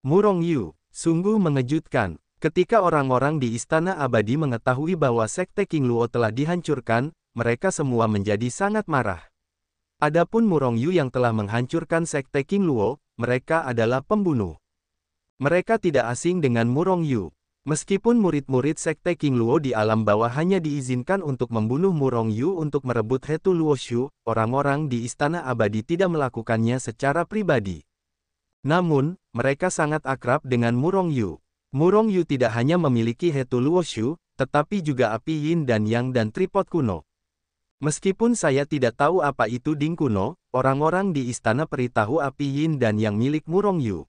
Murong Yu, sungguh mengejutkan. Ketika orang-orang di Istana Abadi mengetahui bahwa Sekte King Luo telah dihancurkan, mereka semua menjadi sangat marah. Adapun Murong Yu yang telah menghancurkan Sekte King Luo, mereka adalah pembunuh. Mereka tidak asing dengan Murong Yu. Meskipun murid-murid Sekte King Luo di alam bawah hanya diizinkan untuk membunuh Murong Yu untuk merebut Hetu Luoshu, orang-orang di Istana Abadi tidak melakukannya secara pribadi. Namun, mereka sangat akrab dengan Murong Yu. Murong Yu tidak hanya memiliki Hetu Luoshu, tetapi juga api Yin dan Yang dan tripod kuno. Meskipun saya tidak tahu apa itu Ding kuno, orang-orang di Istana Peri tahu api Yin dan Yang milik Murong Yu.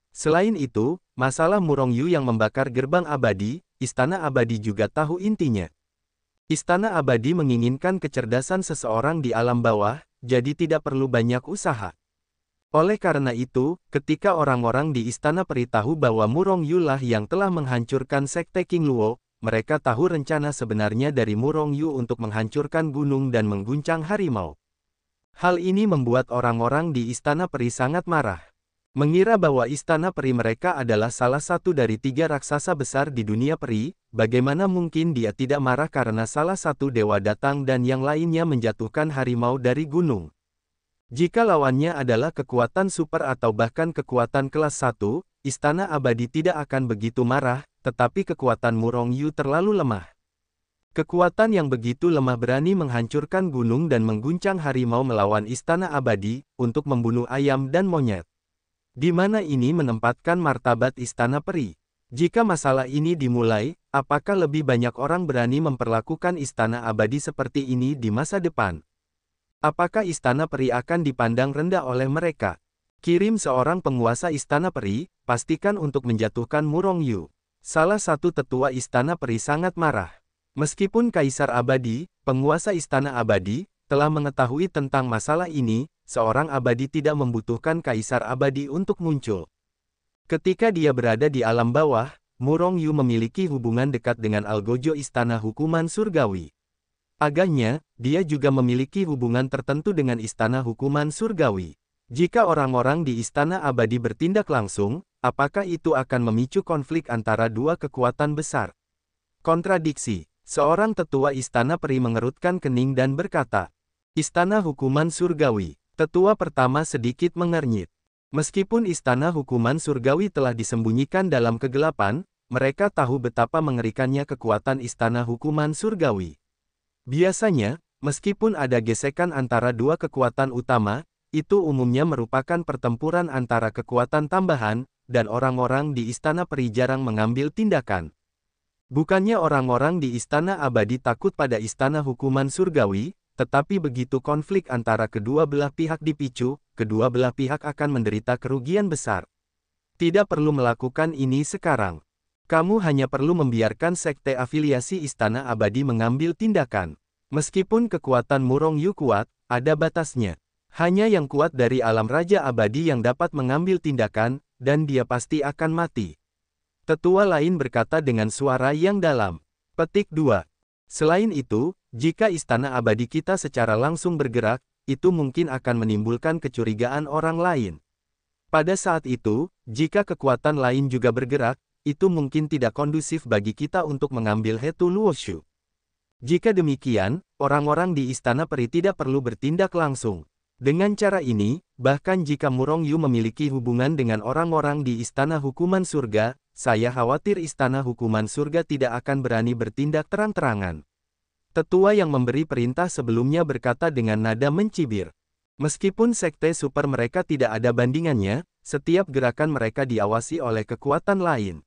Selain itu, masalah Murong Yu yang membakar gerbang abadi, Istana Abadi juga tahu intinya. Istana Abadi menginginkan kecerdasan seseorang di alam bawah, jadi tidak perlu banyak usaha. Oleh karena itu, ketika orang-orang di Istana Peri tahu bahwa Murong Yu lah yang telah menghancurkan Sekte King Luo, mereka tahu rencana sebenarnya dari Murong Yu untuk menghancurkan gunung dan mengguncang harimau. Hal ini membuat orang-orang di Istana Peri sangat marah. Mengira bahwa Istana Peri mereka adalah salah satu dari 3 raksasa besar di dunia peri, bagaimana mungkin dia tidak marah karena salah satu dewa datang dan yang lainnya menjatuhkan harimau dari gunung. Jika lawannya adalah kekuatan super atau bahkan kekuatan kelas 1, Istana Abadi tidak akan begitu marah, tetapi kekuatan Murong Yu terlalu lemah. Kekuatan yang begitu lemah berani menghancurkan gunung dan mengguncang harimau melawan Istana Abadi, untuk membunuh ayam dan monyet. Di mana ini menempatkan martabat Istana Peri? Jika masalah ini dimulai, apakah lebih banyak orang berani memperlakukan Istana Abadi seperti ini di masa depan? Apakah Istana Peri akan dipandang rendah oleh mereka? Kirim seorang penguasa Istana Peri, pastikan untuk menjatuhkan Murong Yu. Salah satu tetua Istana Peri sangat marah. Meskipun Kaisar Abadi, penguasa Istana Abadi, telah mengetahui tentang masalah ini, seorang abadi tidak membutuhkan Kaisar Abadi untuk muncul. Ketika dia berada di alam bawah, Murong Yu memiliki hubungan dekat dengan Algojo Istana Hukuman Surgawi. Agaknya, dia juga memiliki hubungan tertentu dengan Istana Hukuman Surgawi. Jika orang-orang di Istana Abadi bertindak langsung, apakah itu akan memicu konflik antara 2 kekuatan besar? Kontradiksi. Seorang tetua Istana Peri mengerutkan kening dan berkata, Istana Hukuman Surgawi. Tetua pertama sedikit mengernyit. Meskipun Istana Hukuman Surgawi telah disembunyikan dalam kegelapan, mereka tahu betapa mengerikannya kekuatan Istana Hukuman Surgawi. Biasanya, meskipun ada gesekan antara 2 kekuatan utama, itu umumnya merupakan pertempuran antara kekuatan tambahan, dan orang-orang di Istana Peri jarang mengambil tindakan. Bukannya orang-orang di Istana Abadi takut pada Istana Hukuman Surgawi, tetapi begitu konflik antara kedua belah pihak dipicu, kedua belah pihak akan menderita kerugian besar. Tidak perlu melakukan ini sekarang. Kamu hanya perlu membiarkan sekte afiliasi Istana Abadi mengambil tindakan. Meskipun kekuatan Murong Yu kuat, ada batasnya. Hanya yang kuat dari alam Raja Abadi yang dapat mengambil tindakan, dan dia pasti akan mati. Tetua lain berkata dengan suara yang dalam. Petik 2. Selain itu, jika Istana Abadi kita secara langsung bergerak, itu mungkin akan menimbulkan kecurigaan orang lain. Pada saat itu, jika kekuatan lain juga bergerak, itu mungkin tidak kondusif bagi kita untuk mengambil Hetu Luoshu. Jika demikian, orang-orang di Istana Peri tidak perlu bertindak langsung. Dengan cara ini, bahkan jika Murong Yu memiliki hubungan dengan orang-orang di Istana Hukuman Surga, saya khawatir Istana Hukuman Surga tidak akan berani bertindak terang-terangan. Tetua yang memberi perintah sebelumnya berkata dengan nada mencibir. Meskipun sekte super mereka tidak ada bandingannya, setiap gerakan mereka diawasi oleh kekuatan lain.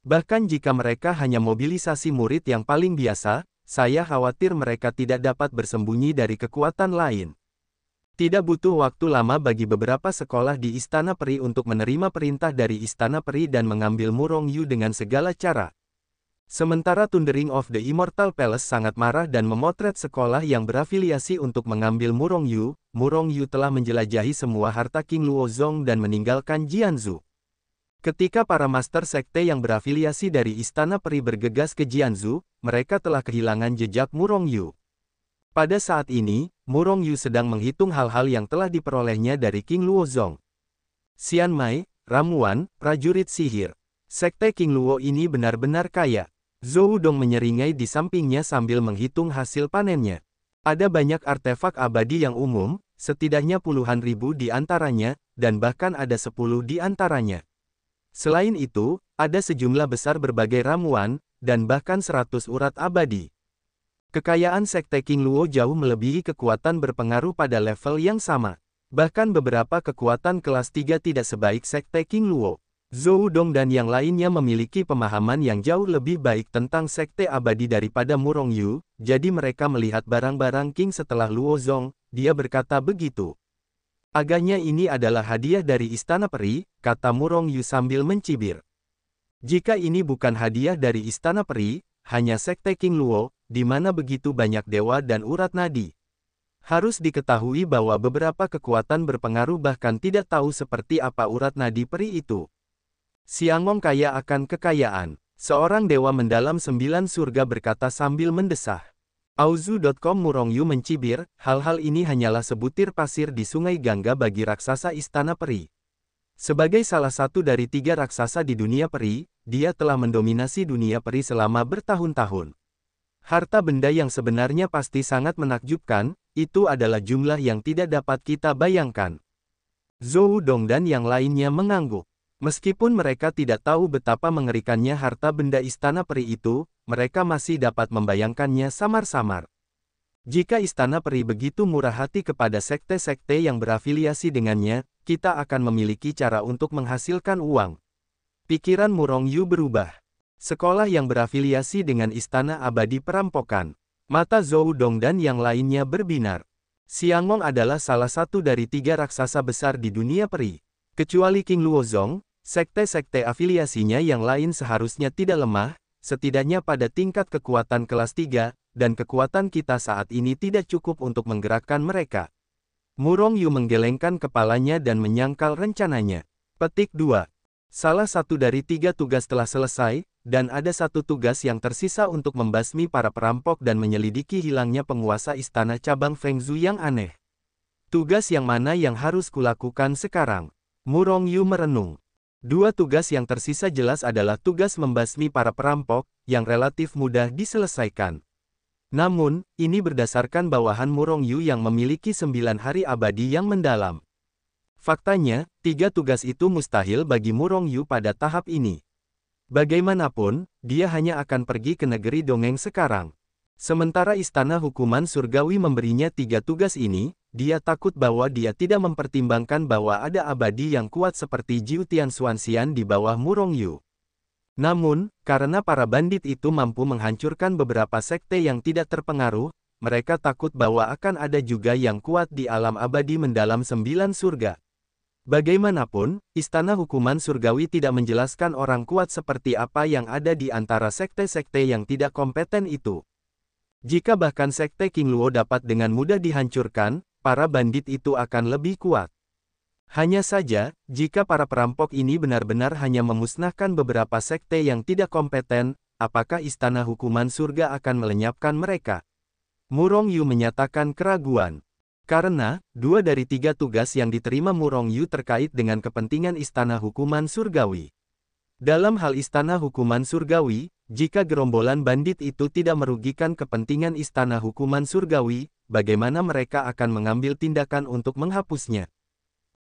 Bahkan jika mereka hanya mobilisasi murid yang paling biasa, saya khawatir mereka tidak dapat bersembunyi dari kekuatan lain. Tidak butuh waktu lama bagi beberapa sekolah di Istana Peri untuk menerima perintah dari Istana Peri dan mengambil Murong Yu dengan segala cara. Sementara Thundering of the Immortal Palace sangat marah dan memotret sekolah yang berafiliasi untuk mengambil Murong Yu telah menjelajahi semua harta King Luozong dan meninggalkan Jianzhou. Ketika para master sekte yang berafiliasi dari Istana Peri bergegas ke Jianzhou, mereka telah kehilangan jejak Murong Yu. Pada saat ini, Murong Yu sedang menghitung hal-hal yang telah diperolehnya dari King Luozong. Xian Mai, ramuan, prajurit sihir. Sekte King Luo ini benar-benar kaya. Zhou Dong menyeringai di sampingnya sambil menghitung hasil panennya. Ada banyak artefak abadi yang umum, setidaknya puluhan ribu di antaranya, dan bahkan ada 10 di antaranya. Selain itu, ada sejumlah besar berbagai ramuan, dan bahkan 100 urat abadi. Kekayaan Sekte King Luo jauh melebihi kekuatan berpengaruh pada level yang sama. Bahkan beberapa kekuatan kelas 3 tidak sebaik Sekte King Luo. Zhou Dong dan yang lainnya memiliki pemahaman yang jauh lebih baik tentang Sekte Abadi daripada Murong Yu, jadi mereka melihat barang-barang King setelah Luo Zong, dia berkata begitu. Agaknya ini adalah hadiah dari Istana Peri, kata Murong Yu sambil mencibir. Jika ini bukan hadiah dari Istana Peri, hanya Sekte King Luo, di mana begitu banyak dewa dan urat nadi. Harus diketahui bahwa beberapa kekuatan berpengaruh bahkan tidak tahu seperti apa urat nadi peri itu. Xiangong kaya akan kekayaan. Seorang dewa mendalam 9 surga berkata sambil mendesah. Auzu.com Murong Yu mencibir, hal-hal ini hanyalah sebutir pasir di sungai Gangga bagi raksasa Istana Peri. Sebagai salah satu dari 3 raksasa di dunia peri, dia telah mendominasi dunia peri selama bertahun-tahun. Harta benda yang sebenarnya pasti sangat menakjubkan, itu adalah jumlah yang tidak dapat kita bayangkan. Zhou Dong dan yang lainnya mengangguk. Meskipun mereka tidak tahu betapa mengerikannya harta benda Istana Peri itu, mereka masih dapat membayangkannya samar-samar. Jika Istana Peri begitu murah hati kepada sekte-sekte yang berafiliasi dengannya, kita akan memiliki cara untuk menghasilkan uang. Pikiran Murong Yu berubah. Sekolah yang berafiliasi dengan Istana Abadi Perampokan. Mata Zhou Dong dan yang lainnya berbinar. Xiangong adalah salah satu dari 3 raksasa besar di dunia peri. Kecuali King Luozong, sekte-sekte afiliasinya yang lain seharusnya tidak lemah, setidaknya pada tingkat kekuatan kelas 3, dan kekuatan kita saat ini tidak cukup untuk menggerakkan mereka. Murong Yu menggelengkan kepalanya dan menyangkal rencananya. Petik 2. Salah satu dari 3 tugas telah selesai, dan ada 1 tugas yang tersisa untuk membasmi para perampok dan menyelidiki hilangnya penguasa istana cabang Fengzhou yang aneh. Tugas yang mana yang harus kulakukan sekarang? Murong Yu merenung. 2 tugas yang tersisa jelas adalah tugas membasmi para perampok, yang relatif mudah diselesaikan. Namun, ini berdasarkan bawahan Murong Yu yang memiliki 9 hari abadi yang mendalam. Faktanya, 3 tugas itu mustahil bagi Murong Yu pada tahap ini. Bagaimanapun, dia hanya akan pergi ke negeri dongeng sekarang. Sementara Istana Hukuman Surgawi memberinya 3 tugas ini, dia takut bahwa dia tidak mempertimbangkan bahwa ada abadi yang kuat seperti Jiu Tian Xuanxian di bawah Murong Yu. Namun, karena para bandit itu mampu menghancurkan beberapa sekte yang tidak terpengaruh, mereka takut bahwa akan ada juga yang kuat di alam abadi mendalam 9 surga. Bagaimanapun, Istana Hukuman Surgawi tidak menjelaskan orang kuat seperti apa yang ada di antara sekte-sekte yang tidak kompeten itu. Jika bahkan sekte King Luo dapat dengan mudah dihancurkan, para bandit itu akan lebih kuat. Hanya saja, jika para perampok ini benar-benar hanya memusnahkan beberapa sekte yang tidak kompeten, apakah Istana Hukuman Surga akan melenyapkan mereka? Murong Yu menyatakan keraguan. Karena, 2 dari 3 tugas yang diterima Murong Yu terkait dengan kepentingan Istana Hukuman Surgawi. Dalam hal Istana Hukuman Surgawi, jika gerombolan bandit itu tidak merugikan kepentingan Istana Hukuman Surgawi, bagaimana mereka akan mengambil tindakan untuk menghapusnya?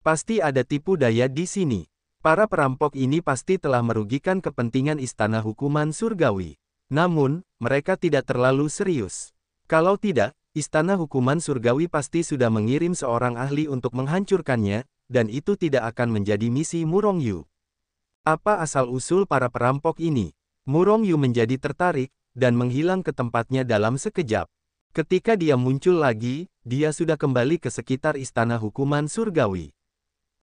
Pasti ada tipu daya di sini. Para perampok ini pasti telah merugikan kepentingan Istana Hukuman Surgawi. Namun, mereka tidak terlalu serius. Kalau tidak, Istana Hukuman Surgawi pasti sudah mengirim seorang ahli untuk menghancurkannya, dan itu tidak akan menjadi misi Murong Yu. Apa asal-usul para perampok ini? Murong Yu menjadi tertarik, dan menghilang ke tempatnya dalam sekejap. Ketika dia muncul lagi, dia sudah kembali ke sekitar Istana Hukuman Surgawi.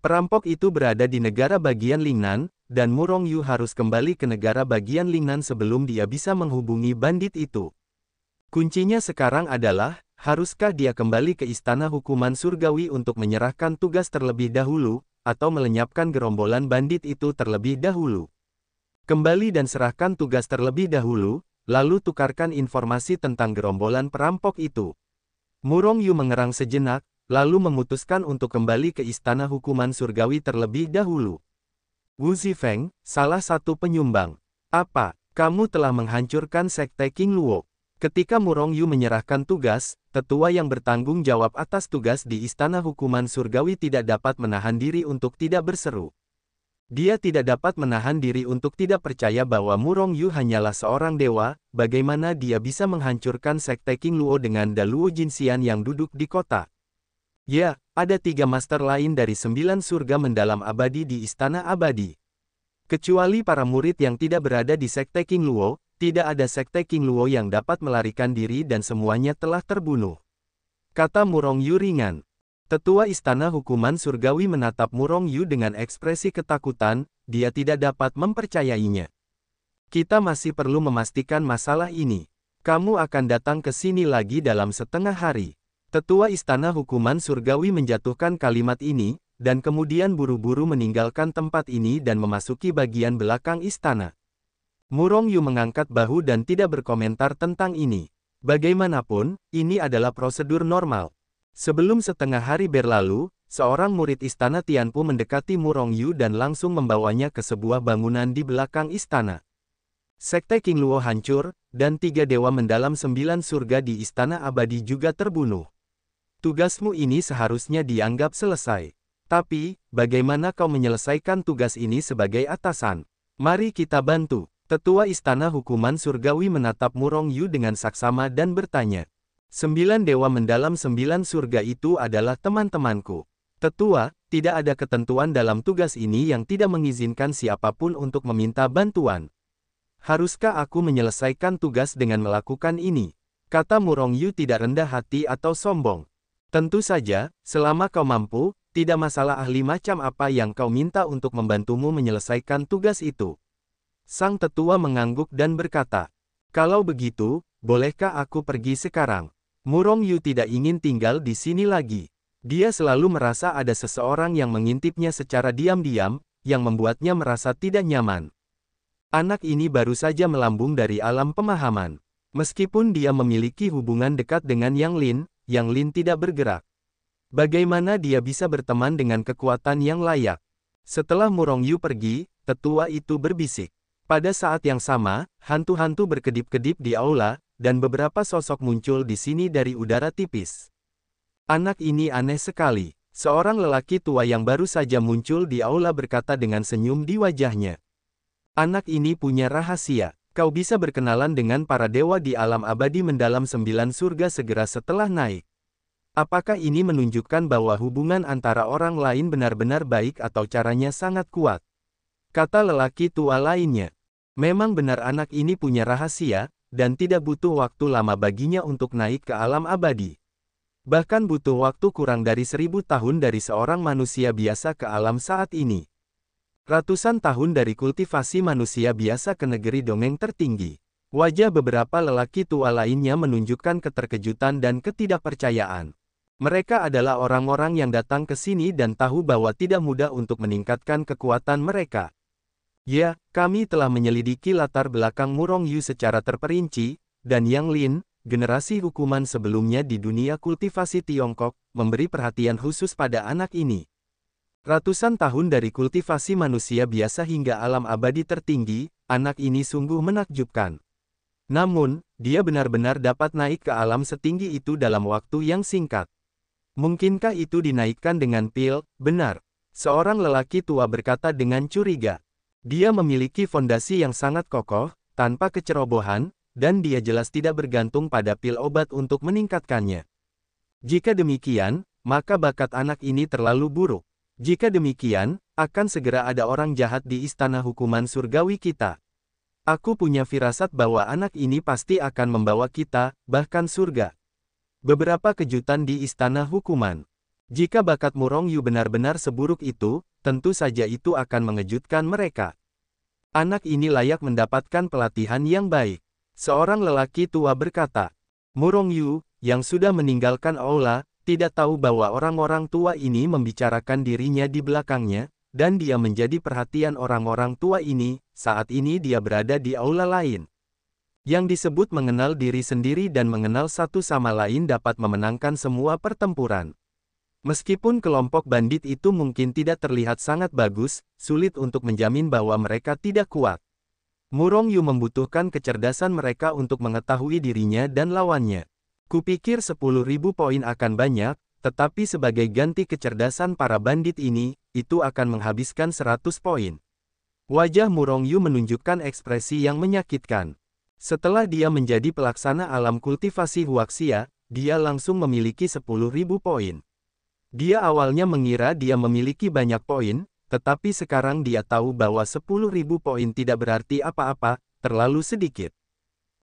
Perampok itu berada di negara bagian Lingnan, dan Murong Yu harus kembali ke negara bagian Lingnan sebelum dia bisa menghubungi bandit itu. Kuncinya sekarang adalah, haruskah dia kembali ke Istana Hukuman Surgawi untuk menyerahkan tugas terlebih dahulu, atau melenyapkan gerombolan bandit itu terlebih dahulu. Kembali dan serahkan tugas terlebih dahulu, lalu tukarkan informasi tentang gerombolan perampok itu. Murong Yu mengerang sejenak, lalu memutuskan untuk kembali ke Istana Hukuman Surgawi terlebih dahulu. Wu Zifeng, salah satu penyumbang. Apa, kamu telah menghancurkan Sekte King Luo? Ketika Murong Yu menyerahkan tugas, tetua yang bertanggung jawab atas tugas di Istana Hukuman Surgawi tidak dapat menahan diri untuk tidak berseru. Dia tidak dapat menahan diri untuk tidak percaya bahwa Murong Yu hanyalah seorang dewa, bagaimana dia bisa menghancurkan Sekte King Luo dengan Da Luo Jinxian yang duduk di kota. Ya, ada 3 master lain dari 9 surga mendalam abadi di Istana Abadi. Kecuali para murid yang tidak berada di Sekte King Luo, tidak ada Sekte King Luo yang dapat melarikan diri dan semuanya telah terbunuh. Kata Murong Yu ringan. Tetua Istana Hukuman Surgawi menatap Murong Yu dengan ekspresi ketakutan, dia tidak dapat mempercayainya. Kita masih perlu memastikan masalah ini. Kamu akan datang ke sini lagi dalam setengah hari. Tetua Istana Hukuman Surgawi menjatuhkan kalimat ini, dan kemudian buru-buru meninggalkan tempat ini dan memasuki bagian belakang istana. Murong Yu mengangkat bahu dan tidak berkomentar tentang ini. Bagaimanapun, ini adalah prosedur normal. Sebelum setengah hari berlalu, seorang murid istana Tianpu mendekati Murong Yu dan langsung membawanya ke sebuah bangunan di belakang istana. Sekte King Luo hancur, dan 3 dewa mendalam 9 surga di Istana Abadi juga terbunuh. Tugasmu ini seharusnya dianggap selesai. Tapi, bagaimana kau menyelesaikan tugas ini sebagai atasan? Mari kita bantu. Tetua Istana Hukuman Surgawi menatap Murong Yu dengan saksama dan bertanya. 9 dewa mendalam 9 surga itu adalah teman-temanku. Tetua, tidak ada ketentuan dalam tugas ini yang tidak mengizinkan siapapun untuk meminta bantuan. Haruskah aku menyelesaikan tugas dengan melakukan ini? Kata Murong Yu tidak rendah hati atau sombong. Tentu saja, selama kau mampu, tidak masalah ahli macam apa yang kau minta untuk membantumu menyelesaikan tugas itu. Sang tetua mengangguk dan berkata, kalau begitu, bolehkah aku pergi sekarang? Murong Yu tidak ingin tinggal di sini lagi. Dia selalu merasa ada seseorang yang mengintipnya secara diam-diam, yang membuatnya merasa tidak nyaman. Anak ini baru saja melambung dari alam pemahaman. Meskipun dia memiliki hubungan dekat dengan Yang Lin tidak bergerak. Bagaimana dia bisa berteman dengan kekuatan yang layak? Setelah Murong Yu pergi, tetua itu berbisik. Pada saat yang sama, hantu-hantu berkedip-kedip di aula, dan beberapa sosok muncul di sini dari udara tipis. Anak ini aneh sekali. Seorang lelaki tua yang baru saja muncul di aula berkata dengan senyum di wajahnya. Anak ini punya rahasia. Kau bisa berkenalan dengan para dewa di alam abadi mendalam 9 surga segera setelah naik. Apakah ini menunjukkan bahwa hubungan antara orang lain benar-benar baik atau caranya sangat kuat? Kata lelaki tua lainnya. Memang benar anak ini punya rahasia, dan tidak butuh waktu lama baginya untuk naik ke alam abadi. Bahkan butuh waktu kurang dari 1000 tahun dari seorang manusia biasa ke alam saat ini. Ratusan tahun dari kultivasi manusia biasa ke negeri dongeng tertinggi. Wajah beberapa lelaki tua lainnya menunjukkan keterkejutan dan ketidakpercayaan. Mereka adalah orang-orang yang datang ke sini dan tahu bahwa tidak mudah untuk meningkatkan kekuatan mereka. Ya, kami telah menyelidiki latar belakang Murong Yu secara terperinci, dan Yang Lin, generasi hukuman sebelumnya di dunia kultivasi Tiongkok, memberi perhatian khusus pada anak ini. Ratusan tahun dari kultivasi manusia biasa hingga alam abadi tertinggi, anak ini sungguh menakjubkan. Namun, dia benar-benar dapat naik ke alam setinggi itu dalam waktu yang singkat. Mungkinkah itu dinaikkan dengan pil? Benar. Seorang lelaki tua berkata dengan curiga. Dia memiliki fondasi yang sangat kokoh, tanpa kecerobohan, dan dia jelas tidak bergantung pada pil obat untuk meningkatkannya. Jika demikian, maka bakat anak ini terlalu buruk. Jika demikian, akan segera ada orang jahat di Istana Hukuman Surgawi kita. Aku punya firasat bahwa anak ini pasti akan membawa kita, bahkan surga. Beberapa kejutan di Istana Hukuman. Jika bakat Murong Yu benar-benar seburuk itu, tentu saja itu akan mengejutkan mereka. Anak ini layak mendapatkan pelatihan yang baik. Seorang lelaki tua berkata. Murong Yu, yang sudah meninggalkan aula, tidak tahu bahwa orang-orang tua ini membicarakan dirinya di belakangnya, dan dia menjadi perhatian orang-orang tua ini, saat ini dia berada di aula lain. Yang disebut mengenal diri sendiri dan mengenal satu sama lain dapat memenangkan semua pertempuran. Meskipun kelompok bandit itu mungkin tidak terlihat sangat bagus, sulit untuk menjamin bahwa mereka tidak kuat. Murong Yu membutuhkan kecerdasan mereka untuk mengetahui dirinya dan lawannya. Kupikir 10.000 poin akan banyak, tetapi sebagai ganti kecerdasan para bandit ini, itu akan menghabiskan 100 poin. Wajah Murong Yu menunjukkan ekspresi yang menyakitkan. Setelah dia menjadi pelaksana alam kultivasi Huaxia, dia langsung memiliki 10.000 poin. Dia awalnya mengira dia memiliki banyak poin, tetapi sekarang dia tahu bahwa 10.000 poin tidak berarti apa-apa, terlalu sedikit.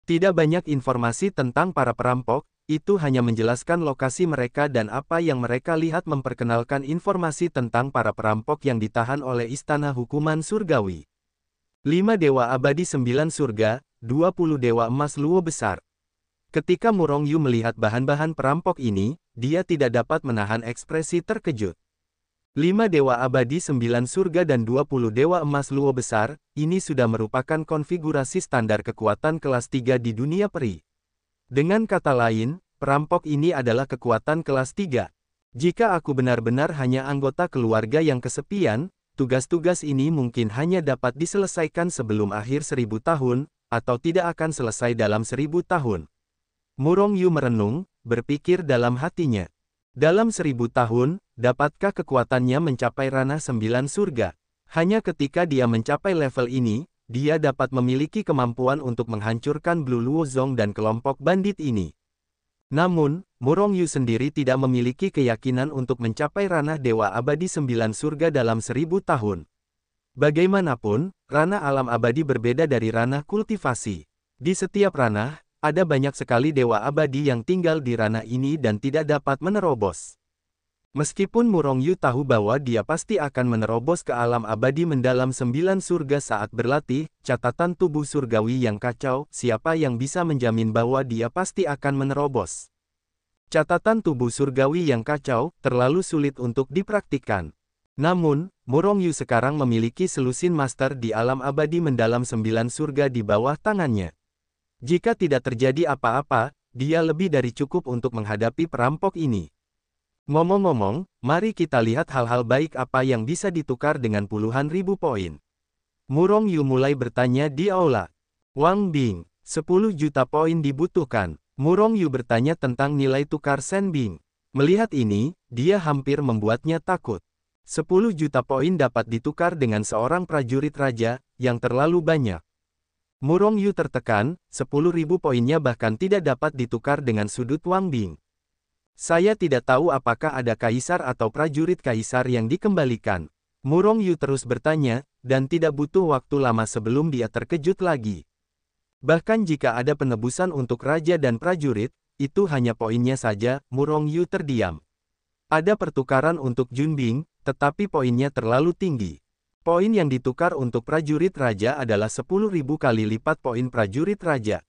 Tidak banyak informasi tentang para perampok, itu hanya menjelaskan lokasi mereka dan apa yang mereka lihat memperkenalkan informasi tentang para perampok yang ditahan oleh Istana Hukuman Surgawi. 5 Dewa Abadi 9 Surga, 20 Dewa Emas Luo Besar. Ketika Murong Yu melihat bahan-bahan perampok ini, dia tidak dapat menahan ekspresi terkejut. 5 Dewa Abadi 9 Surga dan 20 Dewa Emas Luo Besar, ini sudah merupakan konfigurasi standar kekuatan kelas 3 di dunia peri. Dengan kata lain, perampok ini adalah kekuatan kelas 3. Jika aku benar-benar hanya anggota keluarga yang kesepian, tugas-tugas ini mungkin hanya dapat diselesaikan sebelum akhir 1000 tahun, atau tidak akan selesai dalam 1000 tahun. Murong Yu merenung, berpikir dalam hatinya. Dalam 1000 tahun, dapatkah kekuatannya mencapai ranah 9 surga? Hanya ketika dia mencapai level ini, dia dapat memiliki kemampuan untuk menghancurkan Blue Luo Zong dan kelompok bandit ini. Namun, Murong Yu sendiri tidak memiliki keyakinan untuk mencapai ranah Dewa Abadi 9 surga dalam 1000 tahun. Bagaimanapun, ranah alam abadi berbeda dari ranah kultivasi. Di setiap ranah, ada banyak sekali dewa abadi yang tinggal di ranah ini dan tidak dapat menerobos. Meskipun Murong Yu tahu bahwa dia pasti akan menerobos ke alam abadi mendalam 9 surga saat berlatih, catatan tubuh surgawi yang kacau, siapa yang bisa menjamin bahwa dia pasti akan menerobos? Catatan tubuh surgawi yang kacau, terlalu sulit untuk dipraktikkan. Namun, Murong Yu sekarang memiliki selusin master di alam abadi mendalam 9 surga di bawah tangannya. Jika tidak terjadi apa-apa, dia lebih dari cukup untuk menghadapi perampok ini. Ngomong-ngomong, mari kita lihat hal-hal baik apa yang bisa ditukar dengan puluhan ribu poin. Murong Yu mulai bertanya di aula. Wang Bing, 10 juta poin dibutuhkan. Murong Yu bertanya tentang nilai tukar Sen Bing. Melihat ini, dia hampir membuatnya takut. 10 juta poin dapat ditukar dengan seorang prajurit raja, yang terlalu banyak. Murong Yu tertekan, 10.000 poinnya bahkan tidak dapat ditukar dengan sudut Wang Bing. Saya tidak tahu apakah ada kaisar atau prajurit kaisar yang dikembalikan. Murong Yu terus bertanya, dan tidak butuh waktu lama sebelum dia terkejut lagi. Bahkan jika ada penebusan untuk raja dan prajurit, itu hanya poinnya saja. Murong Yu terdiam. Ada pertukaran untuk Junbing, tetapi poinnya terlalu tinggi. Poin yang ditukar untuk prajurit raja adalah 10.000 kali lipat poin prajurit raja.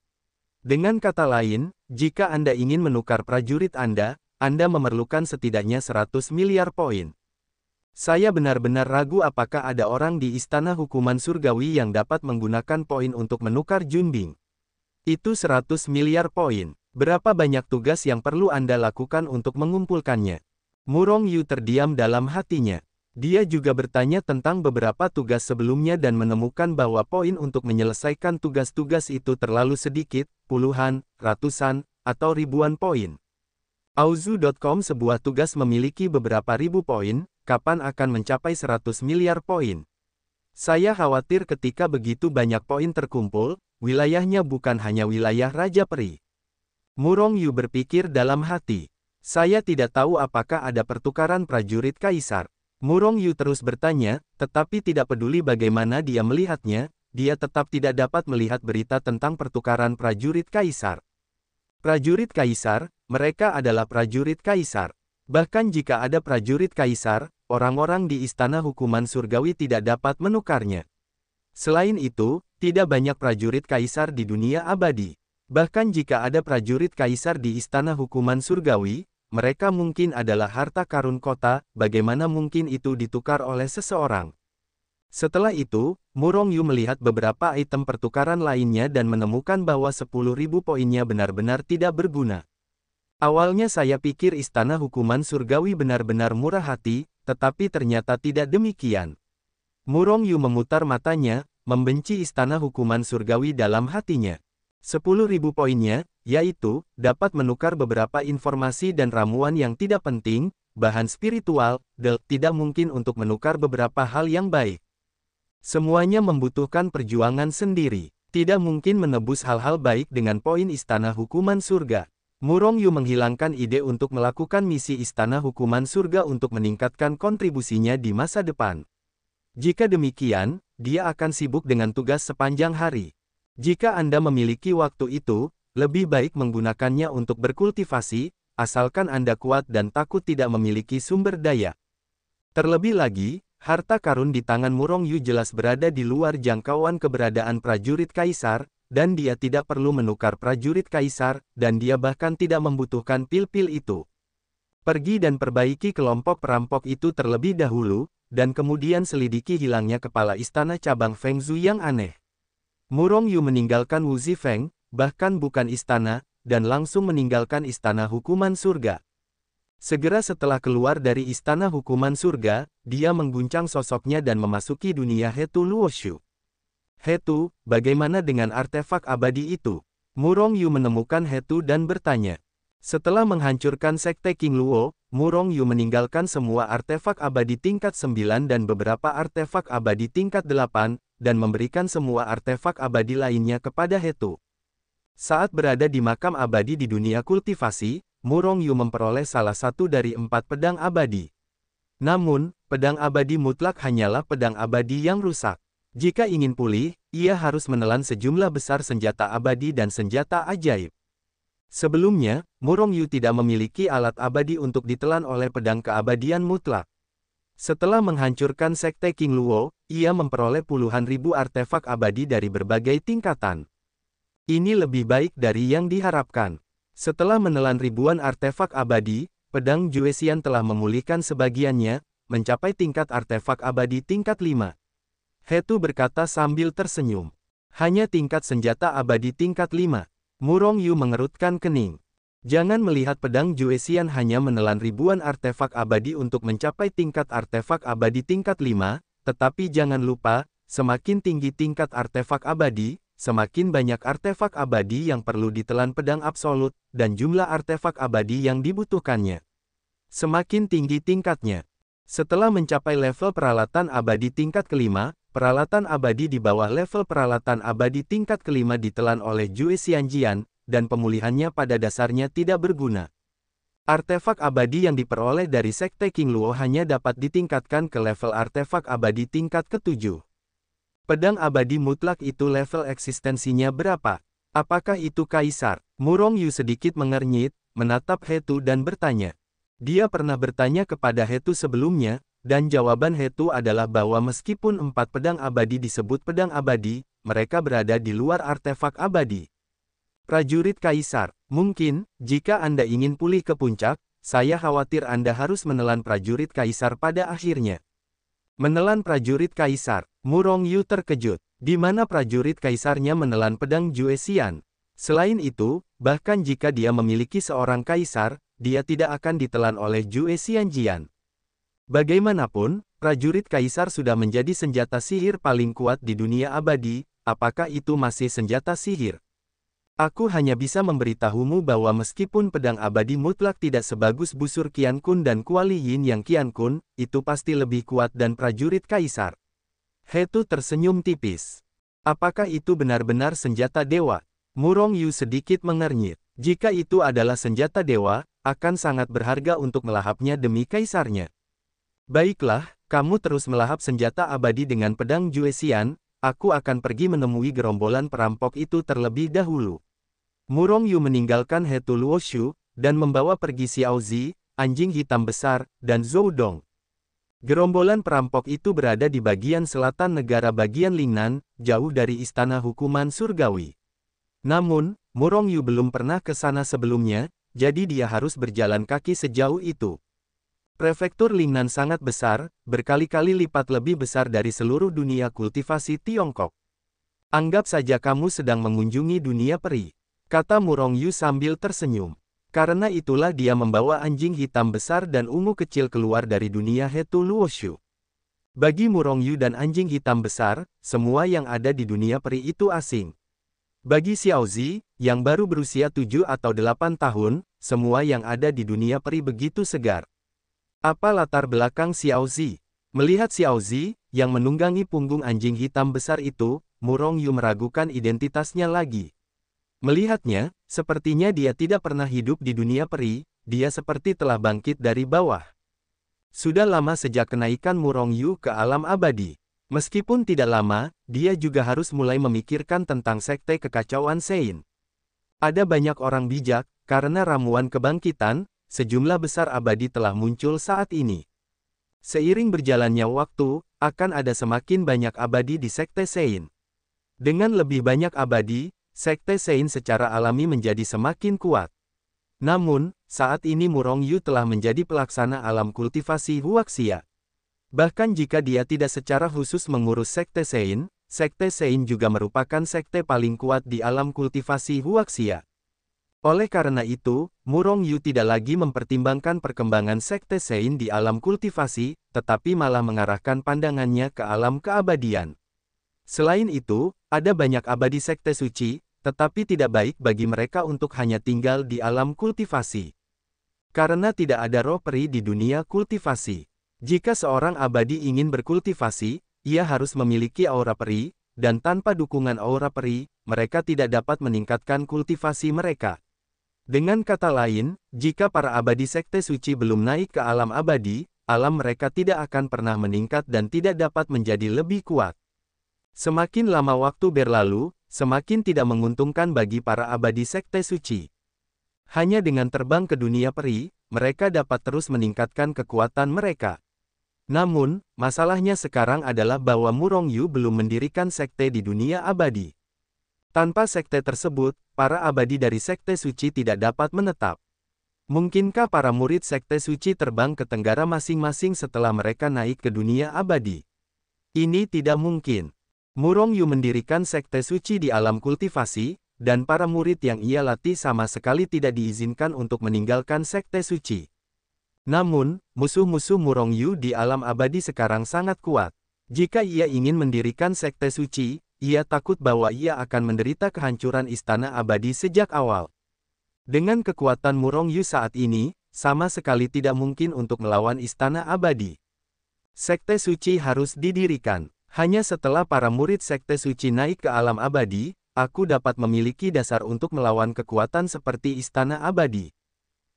Dengan kata lain, jika Anda ingin menukar prajurit Anda memerlukan setidaknya 100 miliar poin. Saya benar-benar ragu apakah ada orang di Istana Hukuman Surgawi yang dapat menggunakan poin untuk menukar Junbing. Itu 100 miliar poin. Berapa banyak tugas yang perlu Anda lakukan untuk mengumpulkannya? Murong Yu terdiam dalam hatinya. Dia juga bertanya tentang beberapa tugas sebelumnya dan menemukan bahwa poin untuk menyelesaikan tugas-tugas itu terlalu sedikit, puluhan, ratusan, atau ribuan poin. Auzu.com sebuah tugas memiliki beberapa ribu poin, kapan akan mencapai 100 miliar poin? Saya khawatir ketika begitu banyak poin terkumpul, wilayahnya bukan hanya wilayah Raja Peri. Murong Yu berpikir dalam hati. Saya tidak tahu apakah ada pertukaran prajurit kaisar. Murong Yu terus bertanya, tetapi tidak peduli bagaimana dia melihatnya, dia tetap tidak dapat melihat berita tentang pertukaran prajurit kaisar. Prajurit kaisar, mereka adalah prajurit kaisar. Bahkan jika ada prajurit kaisar, orang-orang di Istana Hukuman Surgawi tidak dapat menukarnya. Selain itu, tidak banyak prajurit kaisar di dunia abadi. Bahkan jika ada prajurit kaisar di Istana Hukuman Surgawi, mereka mungkin adalah harta karun kota, bagaimana mungkin itu ditukar oleh seseorang. Setelah itu, Murong Yu melihat beberapa item pertukaran lainnya dan menemukan bahwa 10.000 poinnya benar-benar tidak berguna. Awalnya saya pikir istana hukuman surgawi benar-benar murah hati, tetapi ternyata tidak demikian. Murong Yu memutar matanya, membenci istana hukuman surgawi dalam hatinya. 10.000 poinnya, yaitu, dapat menukar beberapa informasi dan ramuan yang tidak penting, bahan spiritual, tidak mungkin untuk menukar beberapa hal yang baik. Semuanya membutuhkan perjuangan sendiri. Tidak mungkin menebus hal-hal baik dengan poin istana hukuman surga. Murong Yu menghilangkan ide untuk melakukan misi istana hukuman surga untuk meningkatkan kontribusinya di masa depan. Jika demikian, dia akan sibuk dengan tugas sepanjang hari. Jika Anda memiliki waktu itu, lebih baik menggunakannya untuk berkultivasi, asalkan Anda kuat dan takut tidak memiliki sumber daya. Terlebih lagi, harta karun di tangan Murong Yu jelas berada di luar jangkauan keberadaan prajurit kaisar, dan dia tidak perlu menukar prajurit kaisar, dan dia bahkan tidak membutuhkan pil-pil itu. Pergi dan perbaiki kelompok perampok itu terlebih dahulu, dan kemudian selidiki hilangnya kepala istana cabang Feng Zhu yang aneh. Murong Yu meninggalkan Wu Zifeng, bahkan bukan istana, dan langsung meninggalkan istana hukuman surga. Segera setelah keluar dari istana hukuman surga, dia mengguncang sosoknya dan memasuki dunia Hetu Luoshu. Hetu, bagaimana dengan artefak abadi itu? Murong Yu menemukan Hetu dan bertanya. Setelah menghancurkan sekte King Luo, Murong Yu meninggalkan semua artefak abadi tingkat 9 dan beberapa artefak abadi tingkat 8, dan memberikan semua artefak abadi lainnya kepada Hetu. Saat berada di makam abadi di dunia kultivasi, Murong Yu memperoleh salah satu dari 4 pedang abadi. Namun, pedang abadi mutlak hanyalah pedang abadi yang rusak. Jika ingin pulih, ia harus menelan sejumlah besar senjata abadi dan senjata ajaib. Sebelumnya, Murong Yu tidak memiliki alat abadi untuk ditelan oleh pedang keabadian mutlak. Setelah menghancurkan sekte King Luo, ia memperoleh puluhan ribu artefak abadi dari berbagai tingkatan. Ini lebih baik dari yang diharapkan. Setelah menelan ribuan artefak abadi, pedang Juesian telah memulihkan sebagiannya, mencapai tingkat artefak abadi tingkat 5. Hetu berkata sambil tersenyum. Hanya tingkat senjata abadi tingkat 5. Murong Yu mengerutkan kening. Jangan melihat pedang Juesian hanya menelan ribuan artefak abadi untuk mencapai tingkat artefak abadi tingkat 5, tetapi jangan lupa, semakin tinggi tingkat artefak abadi, semakin banyak artefak abadi yang perlu ditelan pedang absolut, dan jumlah artefak abadi yang dibutuhkannya semakin tinggi tingkatnya. Setelah mencapai level peralatan abadi tingkat kelima, peralatan abadi di bawah level peralatan abadi tingkat kelima ditelan oleh Juesian Jian, dan pemulihannya pada dasarnya tidak berguna. Artefak abadi yang diperoleh dari sekte King Luo hanya dapat ditingkatkan ke level artefak abadi tingkat ke-7. Pedang abadi mutlak itu level eksistensinya berapa? Apakah itu kaisar? Murong Yu sedikit mengernyit, menatap Hetu dan bertanya. Dia pernah bertanya kepada Hetu sebelumnya, dan jawaban Hetu adalah bahwa meskipun 4 pedang abadi disebut pedang abadi, mereka berada di luar artefak abadi. Prajurit kaisar, mungkin, jika Anda ingin pulih ke puncak, saya khawatir Anda harus menelan prajurit kaisar pada akhirnya. Menelan prajurit kaisar, Murong Yu terkejut. Di mana prajurit kaisarnya menelan pedang Juesian? Selain itu, bahkan jika dia memiliki seorang kaisar, dia tidak akan ditelan oleh Juesian Jian. Bagaimanapun, prajurit kaisar sudah menjadi senjata sihir paling kuat di dunia abadi, apakah itu masih senjata sihir? Aku hanya bisa memberitahumu bahwa meskipun pedang abadi mutlak tidak sebagus busur Qian Kun dan kuali yin yang Qian Kun, itu pasti lebih kuat dan prajurit kaisar. Hetu tersenyum tipis. Apakah itu benar-benar senjata dewa? Murong Yu sedikit mengernyit. Jika itu adalah senjata dewa, akan sangat berharga untuk melahapnya demi kaisarnya. Baiklah, kamu terus melahap senjata abadi dengan pedang Juesian, aku akan pergi menemui gerombolan perampok itu terlebih dahulu. Murong Yu meninggalkan Hetu Luoshu, dan membawa pergi Xiao Zi, anjing hitam besar, dan Zhou Dong. Gerombolan perampok itu berada di bagian selatan negara bagian Lingnan, jauh dari istana hukuman surgawi. Namun, Murong Yu belum pernah ke sana sebelumnya, jadi dia harus berjalan kaki sejauh itu. Prefektur Lingnan sangat besar, berkali-kali lipat lebih besar dari seluruh dunia kultivasi Tiongkok. Anggap saja kamu sedang mengunjungi dunia peri, kata Murong Yu sambil tersenyum. Karena itulah dia membawa anjing hitam besar dan ungu kecil keluar dari dunia Hetu Luoshu. Bagi Murongyu dan anjing hitam besar, semua yang ada di dunia peri itu asing. Bagi Xiaozi, yang baru berusia 7 atau 8 tahun, semua yang ada di dunia peri begitu segar. Apa latar belakang Xiaozi? Melihat Xiaozi, yang menunggangi punggung anjing hitam besar itu, Murongyu meragukan identitasnya lagi. Melihatnya, sepertinya dia tidak pernah hidup di dunia peri, dia seperti telah bangkit dari bawah. Sudah lama sejak kenaikan Murongyu ke alam abadi. Meskipun tidak lama, dia juga harus mulai memikirkan tentang sekte kekacauan Sein. Ada banyak orang bijak, karena ramuan kebangkitan, sejumlah besar abadi telah muncul saat ini. Seiring berjalannya waktu, akan ada semakin banyak abadi di sekte Sein. Dengan lebih banyak abadi, sekte Sein secara alami menjadi semakin kuat. Namun, saat ini Murongyu telah menjadi pelaksana alam kultivasi Huaxia. Bahkan jika dia tidak secara khusus mengurus sekte Sein juga merupakan sekte paling kuat di alam kultivasi Huaxia. Oleh karena itu, Murongyu tidak lagi mempertimbangkan perkembangan sekte Sein di alam kultivasi, tetapi malah mengarahkan pandangannya ke alam keabadian. Selain itu, ada banyak abadi sekte suci, tetapi tidak baik bagi mereka untuk hanya tinggal di alam kultivasi. Karena tidak ada roh peri di dunia kultivasi. Jika seorang abadi ingin berkultivasi, ia harus memiliki aura peri, dan tanpa dukungan aura peri, mereka tidak dapat meningkatkan kultivasi mereka. Dengan kata lain, jika para abadi sekte suci belum naik ke alam abadi, alam mereka tidak akan pernah meningkat dan tidak dapat menjadi lebih kuat. Semakin lama waktu berlalu, semakin tidak menguntungkan bagi para abadi sekte suci. Hanya dengan terbang ke dunia peri, mereka dapat terus meningkatkan kekuatan mereka. Namun, masalahnya sekarang adalah bahwa Murongyu belum mendirikan sekte di dunia abadi. Tanpa sekte tersebut, para abadi dari sekte suci tidak dapat menetap. Mungkinkah para murid sekte suci terbang ke tenggara masing-masing setelah mereka naik ke dunia abadi? Ini tidak mungkin. Murongyu mendirikan sekte suci di alam kultivasi, dan para murid yang ia latih sama sekali tidak diizinkan untuk meninggalkan sekte suci. Namun, musuh-musuh Murongyu di alam abadi sekarang sangat kuat. Jika ia ingin mendirikan sekte suci, ia takut bahwa ia akan menderita kehancuran istana abadi sejak awal. Dengan kekuatan Murongyu saat ini, sama sekali tidak mungkin untuk melawan istana abadi. Sekte suci harus didirikan. Hanya setelah para murid sekte suci naik ke alam abadi, aku dapat memiliki dasar untuk melawan kekuatan seperti istana abadi.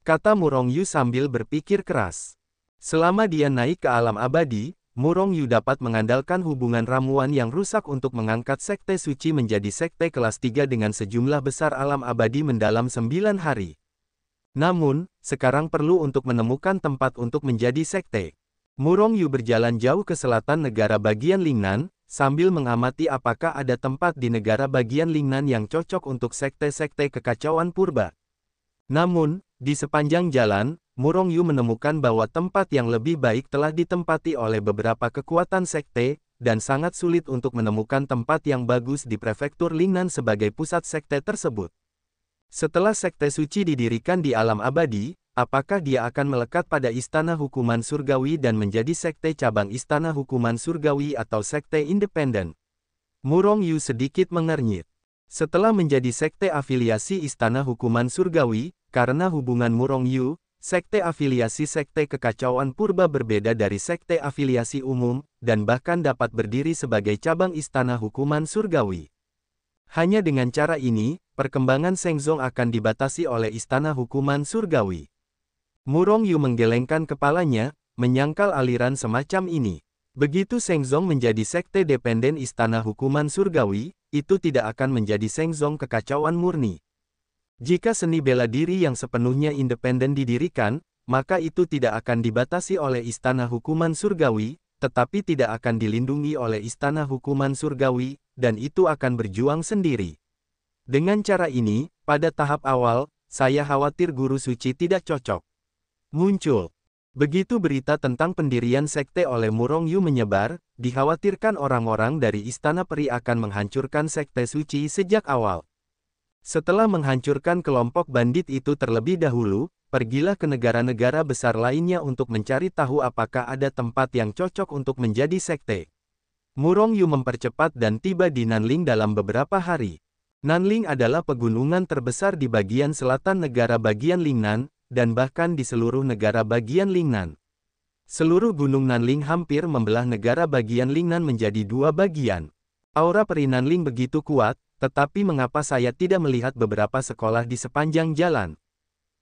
Kata Murongyu sambil berpikir keras. Selama dia naik ke alam abadi, Murongyu dapat mengandalkan hubungan ramuan yang rusak untuk mengangkat sekte suci menjadi sekte kelas 3 dengan sejumlah besar alam abadi mendalam 9 hari. Namun, sekarang perlu untuk menemukan tempat untuk menjadi sekte. Murongyu berjalan jauh ke selatan negara bagian Lingnan, sambil mengamati apakah ada tempat di negara bagian Lingnan yang cocok untuk sekte-sekte kekacauan purba. Namun, di sepanjang jalan, Murongyu menemukan bahwa tempat yang lebih baik telah ditempati oleh beberapa kekuatan sekte, dan sangat sulit untuk menemukan tempat yang bagus di prefektur Lingnan sebagai pusat sekte tersebut. Setelah sekte suci didirikan di alam abadi, apakah dia akan melekat pada istana hukuman surgawi dan menjadi sekte cabang istana hukuman surgawi atau sekte independen? Murongyu sedikit mengernyit. Setelah menjadi sekte afiliasi istana hukuman surgawi, karena hubungan Murongyu, sekte afiliasi sekte kekacauan purba berbeda dari sekte afiliasi umum, dan bahkan dapat berdiri sebagai cabang istana hukuman surgawi. Hanya dengan cara ini, perkembangan Shengzong akan dibatasi oleh istana hukuman surgawi. Murongyu menggelengkan kepalanya, menyangkal aliran semacam ini. Begitu Shengzong menjadi sekte dependen istana hukuman surgawi, itu tidak akan menjadi Shengzong kekacauan murni. Jika seni bela diri yang sepenuhnya independen didirikan, maka itu tidak akan dibatasi oleh istana hukuman surgawi, tetapi tidak akan dilindungi oleh istana hukuman surgawi, dan itu akan berjuang sendiri. Dengan cara ini, pada tahap awal, saya khawatir guru suci tidak cocok. Muncul. Begitu berita tentang pendirian sekte oleh Murongyu menyebar, dikhawatirkan orang-orang dari istana peri akan menghancurkan sekte suci sejak awal. Setelah menghancurkan kelompok bandit itu terlebih dahulu, pergilah ke negara-negara besar lainnya untuk mencari tahu apakah ada tempat yang cocok untuk menjadi sekte. Murong Yu mempercepat dan tiba di Nanling dalam beberapa hari. Nanling adalah pegunungan terbesar di bagian selatan negara bagian Lingnan, dan bahkan di seluruh negara bagian Lingnan. Seluruh gunung Nanling hampir membelah negara bagian Lingnan menjadi dua bagian. Aura peri Nanling begitu kuat, tetapi mengapa saya tidak melihat beberapa sekolah di sepanjang jalan?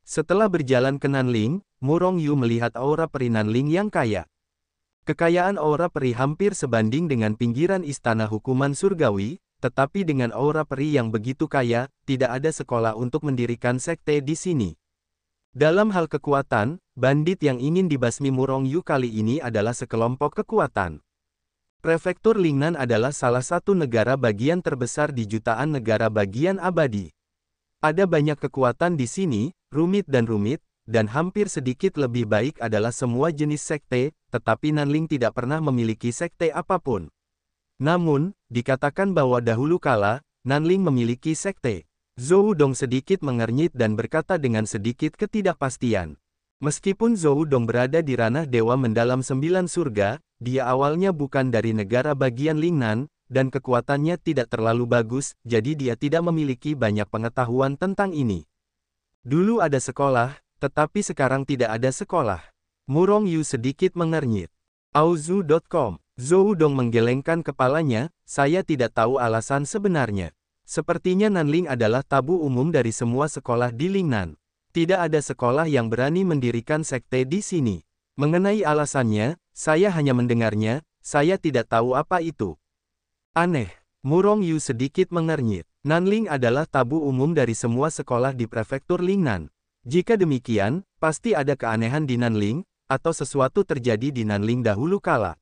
Setelah berjalan ke Nanling, Murong Yu melihat aura peri Nanling yang kaya. Kekayaan aura peri hampir sebanding dengan pinggiran istana hukuman surgawi, tetapi dengan aura peri yang begitu kaya, tidak ada sekolah untuk mendirikan sekte di sini. Dalam hal kekuatan, bandit yang ingin dibasmi Murong Yu kali ini adalah sekelompok kekuatan. Prefektur Lingnan adalah salah satu negara bagian terbesar di jutaan negara bagian abadi. Ada banyak kekuatan di sini, rumit, dan hampir sedikit lebih baik adalah semua jenis sekte, tetapi Nanling tidak pernah memiliki sekte apapun. Namun, dikatakan bahwa dahulu kala, Nanling memiliki sekte. Zhou Dong sedikit mengernyit dan berkata dengan sedikit ketidakpastian. Meskipun Zhou Dong berada di ranah Dewa Mendalam 9 Surga, dia awalnya bukan dari negara bagian Lingnan, dan kekuatannya tidak terlalu bagus, jadi dia tidak memiliki banyak pengetahuan tentang ini. Dulu ada sekolah, tetapi sekarang tidak ada sekolah. Murong Yu sedikit mengernyit. Auzu.com. Zhou Dong menggelengkan kepalanya, saya tidak tahu alasan sebenarnya. Sepertinya Nanling adalah tabu umum dari semua sekolah di Lingnan. Tidak ada sekolah yang berani mendirikan sekte di sini. Mengenai alasannya, saya hanya mendengarnya, saya tidak tahu apa itu. Aneh. Murong Yu sedikit mengernyit. Nanling adalah tabu umum dari semua sekolah di prefektur Lingnan. Jika demikian, pasti ada keanehan di Nanling, atau sesuatu terjadi di Nanling dahulu kala.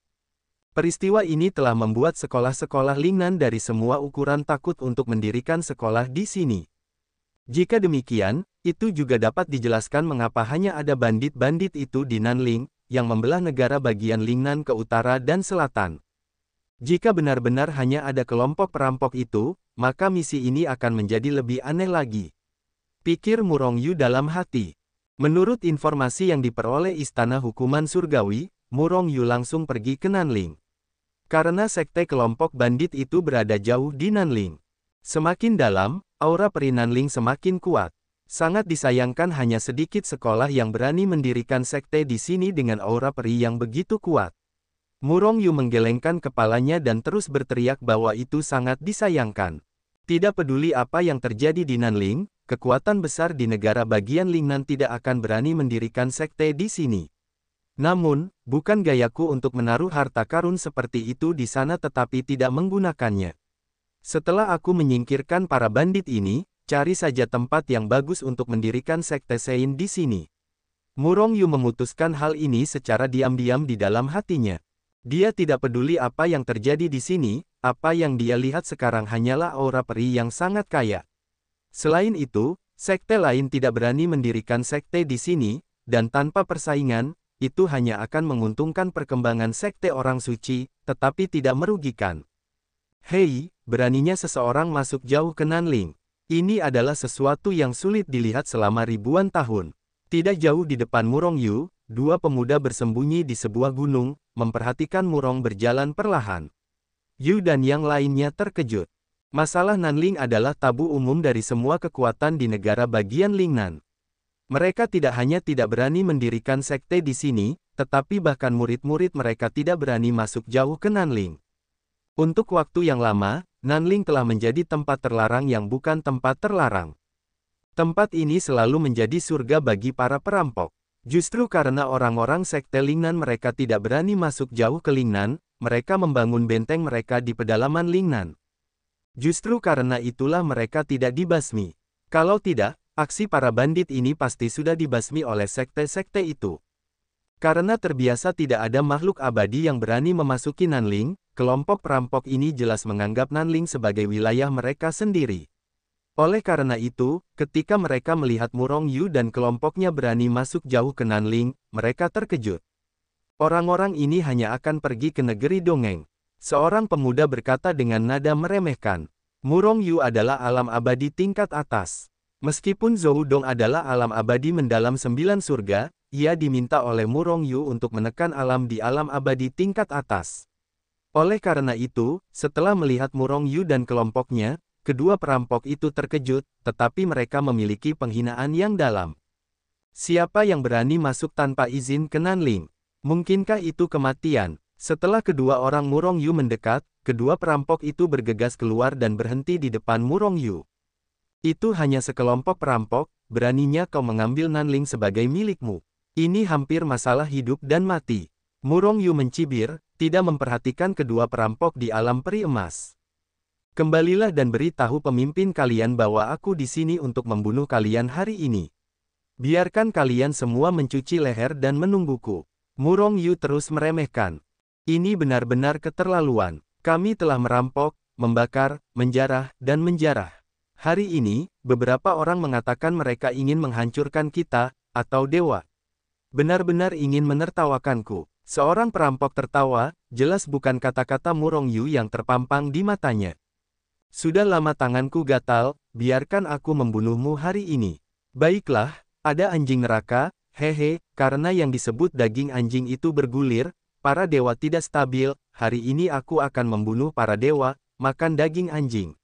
Peristiwa ini telah membuat sekolah-sekolah Lingnan dari semua ukuran takut untuk mendirikan sekolah di sini. Jika demikian, itu juga dapat dijelaskan mengapa hanya ada bandit-bandit itu di Nanling, yang membelah negara bagian Lingnan ke utara dan selatan. Jika benar-benar hanya ada kelompok perampok itu, maka misi ini akan menjadi lebih aneh lagi. Pikir Murong Yu dalam hati. Menurut informasi yang diperoleh Istana Hukuman Surgawi, Murong Yu langsung pergi ke Nanling. Karena sekte kelompok bandit itu berada jauh di Nanling. Semakin dalam, aura peri Nanling semakin kuat. Sangat disayangkan hanya sedikit sekolah yang berani mendirikan sekte di sini dengan aura peri yang begitu kuat. Murong Yu menggelengkan kepalanya dan terus berteriak bahwa itu sangat disayangkan. Tidak peduli apa yang terjadi di Nanling, kekuatan besar di negara bagian Lingnan tidak akan berani mendirikan sekte di sini. Namun, bukan gayaku untuk menaruh harta karun seperti itu di sana tetapi tidak menggunakannya. Setelah aku menyingkirkan para bandit ini, cari saja tempat yang bagus untuk mendirikan sekte Sein di sini. Murong Yu memutuskan hal ini secara diam-diam di dalam hatinya. Dia tidak peduli apa yang terjadi di sini, apa yang dia lihat sekarang hanyalah aura peri yang sangat kaya. Selain itu, sekte lain tidak berani mendirikan sekte di sini, dan tanpa persaingan, itu hanya akan menguntungkan perkembangan sekte orang suci, tetapi tidak merugikan. Hei, beraninya seseorang masuk jauh ke Nanling. Ini adalah sesuatu yang sulit dilihat selama ribuan tahun. Tidak jauh di depan Murong Yu, dua pemuda bersembunyi di sebuah gunung, memperhatikan Murong berjalan perlahan. Yu dan yang lainnya terkejut. Masalah Nanling adalah tabu umum dari semua kekuatan di negara bagian Lingnan. Mereka tidak hanya tidak berani mendirikan sekte di sini, tetapi bahkan murid-murid mereka tidak berani masuk jauh ke Nanling. Untuk waktu yang lama, Nanling telah menjadi tempat terlarang yang bukan tempat terlarang. Tempat ini selalu menjadi surga bagi para perampok. Justru karena orang-orang sekte Lingnan mereka tidak berani masuk jauh ke Lingnan, mereka membangun benteng mereka di pedalaman Lingnan. Justru karena itulah mereka tidak dibasmi. Kalau tidak, aksi para bandit ini pasti sudah dibasmi oleh sekte-sekte itu. Karena terbiasa tidak ada makhluk abadi yang berani memasuki Nanling, kelompok perampok ini jelas menganggap Nanling sebagai wilayah mereka sendiri. Oleh karena itu, ketika mereka melihat Murong Yu dan kelompoknya berani masuk jauh ke Nanling, mereka terkejut. Orang-orang ini hanya akan pergi ke negeri dongeng. Seorang pemuda berkata dengan nada meremehkan. Murong Yu adalah alam abadi tingkat atas. Meskipun Zhou Dong adalah alam abadi mendalam 9 surga, ia diminta oleh Murong Yu untuk menekan alam di alam abadi tingkat atas. Oleh karena itu, setelah melihat Murong Yu dan kelompoknya, kedua perampok itu terkejut, tetapi mereka memiliki penghinaan yang dalam. Siapa yang berani masuk tanpa izin ke Nanling? Mungkinkah itu kematian? Setelah kedua orang Murong Yu mendekat, kedua perampok itu bergegas keluar dan berhenti di depan Murong Yu. Itu hanya sekelompok perampok, beraninya kau mengambil Nanling sebagai milikmu. Ini hampir masalah hidup dan mati. Murong Yu mencibir, tidak memperhatikan kedua perampok di alam peri emas. Kembalilah dan beritahu pemimpin kalian bahwa aku di sini untuk membunuh kalian hari ini. Biarkan kalian semua mencuci leher dan menungguku. Murong Yu terus meremehkan. Ini benar-benar keterlaluan. Kami telah merampok, membakar, menjarah, dan menjarah. Hari ini, beberapa orang mengatakan mereka ingin menghancurkan kita, atau dewa. Benar-benar ingin menertawakanku. Seorang perampok tertawa, jelas bukan kata-kata Murong Yu yang terpampang di matanya. Sudah lama tanganku gatal, biarkan aku membunuhmu hari ini. Baiklah, ada anjing neraka, hehe, karena yang disebut daging anjing itu bergulir, para dewa tidak stabil, hari ini aku akan membunuh para dewa, makan daging anjing.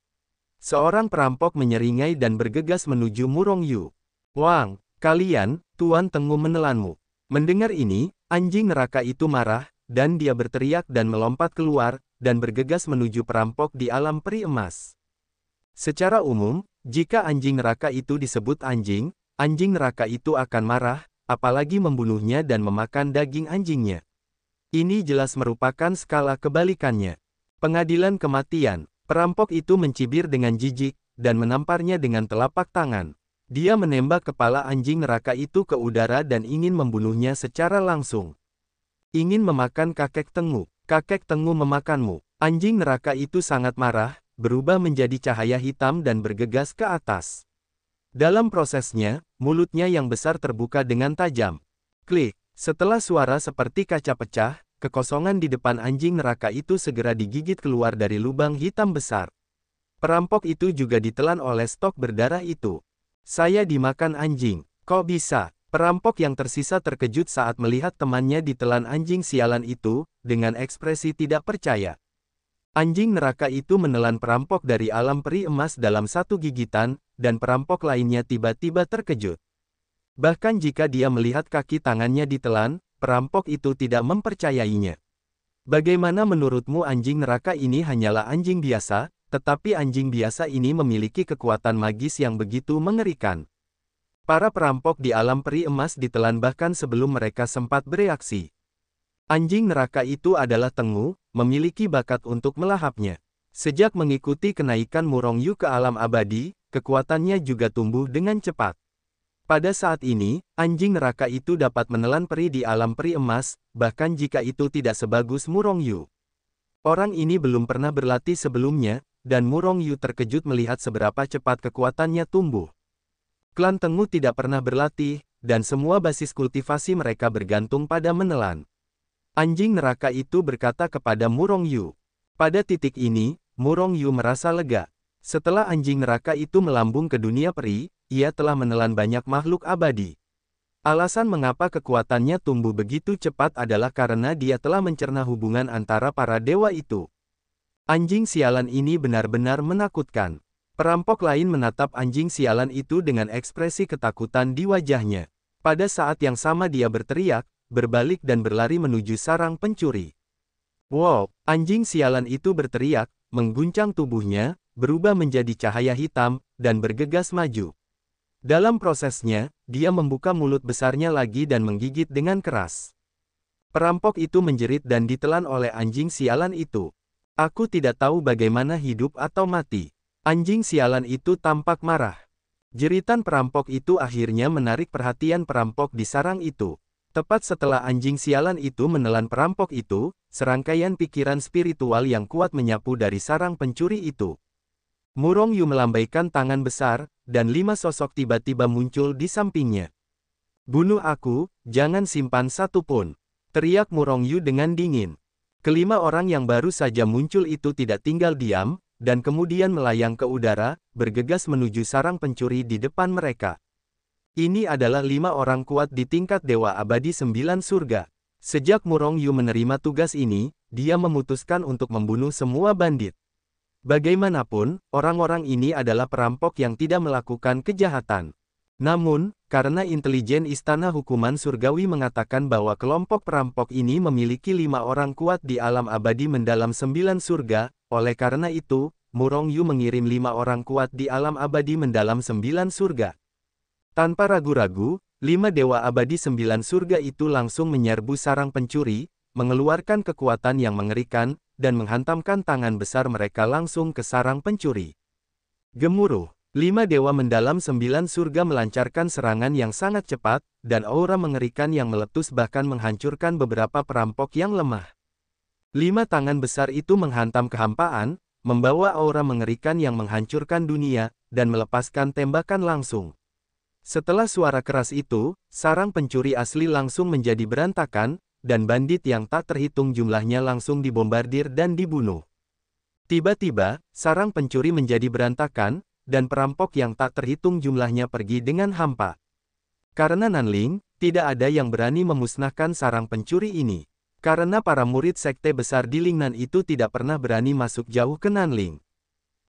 Seorang perampok menyeringai dan bergegas menuju Murong Yu. Wang, kalian, Tuan Tengu menelanmu. Mendengar ini, anjing neraka itu marah, dan dia berteriak dan melompat keluar, dan bergegas menuju perampok di alam peri emas. Secara umum, jika anjing neraka itu disebut anjing neraka itu akan marah, apalagi membunuhnya dan memakan daging anjingnya. Ini jelas merupakan skala kebalikannya. Pengadilan kematian. Perampok itu mencibir dengan jijik, dan menamparnya dengan telapak tangan. Dia menembak kepala anjing neraka itu ke udara dan ingin membunuhnya secara langsung. Ingin memakan kakek Tengu. Kakek Tengu memakanmu. Anjing neraka itu sangat marah, berubah menjadi cahaya hitam dan bergegas ke atas. Dalam prosesnya, mulutnya yang besar terbuka dengan tajam. Klik. Setelah suara seperti kaca pecah, kekosongan di depan anjing neraka itu segera digigit keluar dari lubang hitam besar. Perampok itu juga ditelan oleh stok berdarah itu. Saya dimakan anjing. Kok bisa? Perampok yang tersisa terkejut saat melihat temannya ditelan anjing sialan itu, dengan ekspresi tidak percaya. Anjing neraka itu menelan perampok dari alam peri emas dalam satu gigitan, dan perampok lainnya tiba-tiba terkejut. Bahkan jika dia melihat kaki tangannya ditelan, perampok itu tidak mempercayainya. Bagaimana menurutmu anjing neraka ini hanyalah anjing biasa, tetapi anjing biasa ini memiliki kekuatan magis yang begitu mengerikan. Para perampok di alam peri emas ditelan bahkan sebelum mereka sempat bereaksi. Anjing neraka itu adalah Tengu, memiliki bakat untuk melahapnya. Sejak mengikuti kenaikan Murong Yu ke alam abadi, kekuatannya juga tumbuh dengan cepat. Pada saat ini, anjing neraka itu dapat menelan peri di alam peri emas, bahkan jika itu tidak sebagus Murong Yu. Orang ini belum pernah berlatih sebelumnya, dan Murong Yu terkejut melihat seberapa cepat kekuatannya tumbuh. Klan Tengu tidak pernah berlatih, dan semua basis kultivasi mereka bergantung pada menelan. Anjing neraka itu berkata kepada Murong Yu. Pada titik ini, Murong Yu merasa lega. Setelah anjing neraka itu melambung ke dunia peri, ia telah menelan banyak makhluk abadi. Alasan mengapa kekuatannya tumbuh begitu cepat adalah karena dia telah mencerna hubungan antara para dewa itu. Anjing sialan ini benar-benar menakutkan. Perampok lain menatap anjing sialan itu dengan ekspresi ketakutan di wajahnya. Pada saat yang sama dia berteriak, berbalik dan berlari menuju sarang pencuri. Wow, anjing sialan itu berteriak, mengguncang tubuhnya, berubah menjadi cahaya hitam, dan bergegas maju. Dalam prosesnya, dia membuka mulut besarnya lagi dan menggigit dengan keras. Perampok itu menjerit dan ditelan oleh anjing sialan itu. Aku tidak tahu bagaimana hidup atau mati. Anjing sialan itu tampak marah. Jeritan perampok itu akhirnya menarik perhatian perampok di sarang itu. Tepat setelah anjing sialan itu menelan perampok itu, serangkaian pikiran spiritual yang kuat menyapu dari sarang pencuri itu. Murong Yu melambaikan tangan besar, dan 5 sosok tiba-tiba muncul di sampingnya. Bunuh aku, jangan simpan satu pun. Teriak Murong Yu dengan dingin. Kelima orang yang baru saja muncul itu tidak tinggal diam, dan kemudian melayang ke udara, bergegas menuju sarang pencuri di depan mereka. Ini adalah 5 orang kuat di tingkat Dewa Abadi 9 Surga. Sejak Murong Yu menerima tugas ini, dia memutuskan untuk membunuh semua bandit. Bagaimanapun, orang-orang ini adalah perampok yang tidak melakukan kejahatan. Namun, karena intelijen Istana Hukuman Surgawi mengatakan bahwa kelompok perampok ini memiliki 5 orang kuat di alam abadi mendalam 9 surga, oleh karena itu, Murong Yu mengirim 5 orang kuat di alam abadi mendalam 9 surga. Tanpa ragu-ragu, 5 dewa abadi 9 surga itu langsung menyerbu sarang pencuri, mengeluarkan kekuatan yang mengerikan, dan menghantamkan tangan besar mereka langsung ke sarang pencuri. Gemuruh. 5 dewa mendalam 9 surga melancarkan serangan yang sangat cepat, dan aura mengerikan yang meletus bahkan menghancurkan beberapa perampok yang lemah. 5 tangan besar itu menghantam kehampaan, membawa aura mengerikan yang menghancurkan dunia, dan melepaskan tembakan langsung. Setelah suara keras itu, sarang pencuri asli langsung menjadi berantakan, dan bandit yang tak terhitung jumlahnya langsung dibombardir dan dibunuh. Tiba-tiba, sarang pencuri menjadi berantakan, dan perampok yang tak terhitung jumlahnya pergi dengan hampa. Karena Nanling, tidak ada yang berani memusnahkan sarang pencuri ini. Karena para murid sekte besar di Lingnan itu tidak pernah berani masuk jauh ke Nanling.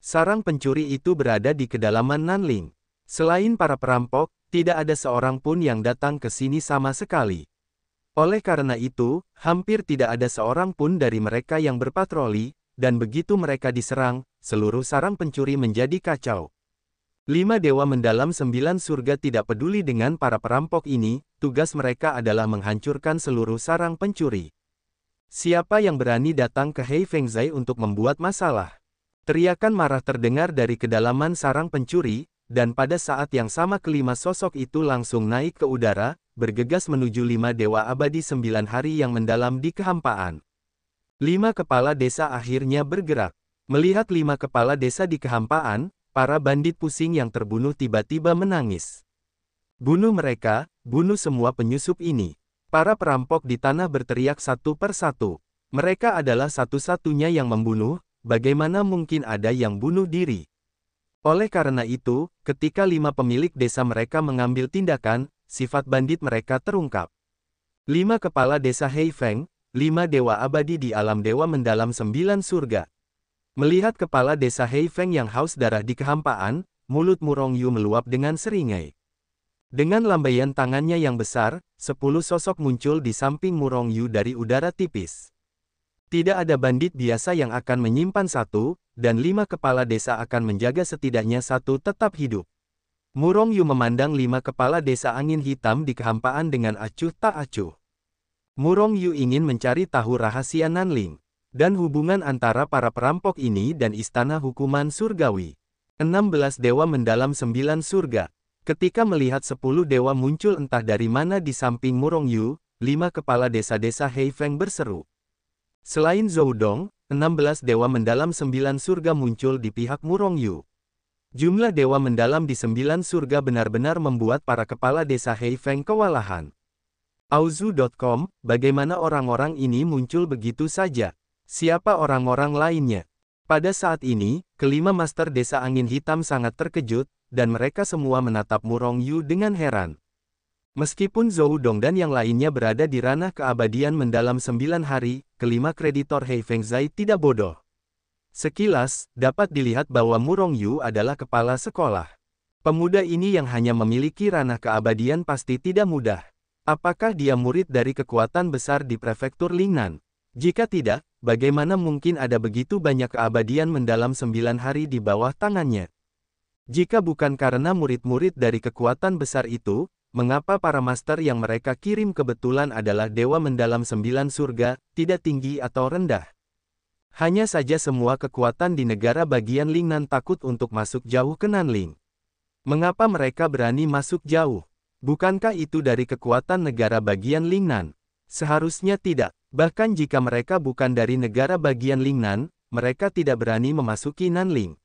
Sarang pencuri itu berada di kedalaman Nanling. Selain para perampok, tidak ada seorang pun yang datang ke sini sama sekali. Oleh karena itu, hampir tidak ada seorang pun dari mereka yang berpatroli, dan begitu mereka diserang, seluruh sarang pencuri menjadi kacau. 5 dewa mendalam 9 surga tidak peduli dengan para perampok ini, tugas mereka adalah menghancurkan seluruh sarang pencuri. Siapa yang berani datang ke Hei Fengzai untuk membuat masalah? Teriakan marah terdengar dari kedalaman sarang pencuri, dan pada saat yang sama kelima sosok itu langsung naik ke udara, bergegas menuju 5 dewa abadi 9 hari yang mendalam di kehampaan. 5 kepala desa akhirnya bergerak. Melihat 5 kepala desa di kehampaan, para bandit pusing yang terbunuh tiba-tiba menangis. Bunuh mereka, bunuh semua penyusup ini. Para perampok di tanah berteriak satu per satu. Mereka adalah satu-satunya yang membunuh, bagaimana mungkin ada yang bunuh diri? Oleh karena itu, ketika 5 pemilik desa mereka mengambil tindakan, sifat bandit mereka terungkap. 5 kepala desa Hei Feng, 5 dewa abadi di alam dewa mendalam 9 surga. Melihat kepala desa Hei Feng yang haus darah di kehampaan, mulut Murong Yu meluap dengan seringai. Dengan lambaian tangannya yang besar, 10 sosok muncul di samping Murong Yu dari udara tipis. Tidak ada bandit biasa yang akan menyimpan satu, dan 5 kepala desa akan menjaga setidaknya satu tetap hidup. Murong Yu memandang 5 kepala desa angin hitam di kehampaan dengan acuh tak acuh. Murong Yu ingin mencari tahu rahasia Nanling, dan hubungan antara para perampok ini dan Istana Hukuman Surgawi. 16 dewa mendalam 9 surga. Ketika melihat 10 dewa muncul entah dari mana di samping Murong Yu, 5 kepala desa-desa Hei Feng berseru. Selain Zhou Dong, 16 dewa mendalam 9 surga muncul di pihak Murong Yu. Jumlah dewa mendalam di 9 surga benar-benar membuat para kepala desa Hei Feng kewalahan. Auzu.com, bagaimana orang-orang ini muncul begitu saja? Siapa orang-orang lainnya? Pada saat ini, kelima master desa angin hitam sangat terkejut, dan mereka semua menatap Murong Yu dengan heran. Meskipun Zhou Dong dan yang lainnya berada di ranah keabadian mendalam 9 hari, kelima kreditor Hei Fengzai tidak bodoh. Sekilas, dapat dilihat bahwa Murong Yu adalah kepala sekolah. Pemuda ini yang hanya memiliki ranah keabadian pasti tidak mudah. Apakah dia murid dari kekuatan besar di prefektur Lingnan? Jika tidak, bagaimana mungkin ada begitu banyak keabadian mendalam 9 hari di bawah tangannya? Jika bukan karena murid-murid dari kekuatan besar itu, mengapa para master yang mereka kirim kebetulan adalah dewa mendalam 9 surga, tidak tinggi atau rendah? Hanya saja semua kekuatan di negara bagian Lingnan takut untuk masuk jauh ke Nanling. Mengapa mereka berani masuk jauh? Bukankah itu dari kekuatan negara bagian Lingnan? Seharusnya tidak. Bahkan jika mereka bukan dari negara bagian Lingnan, mereka tidak berani memasuki Nanling.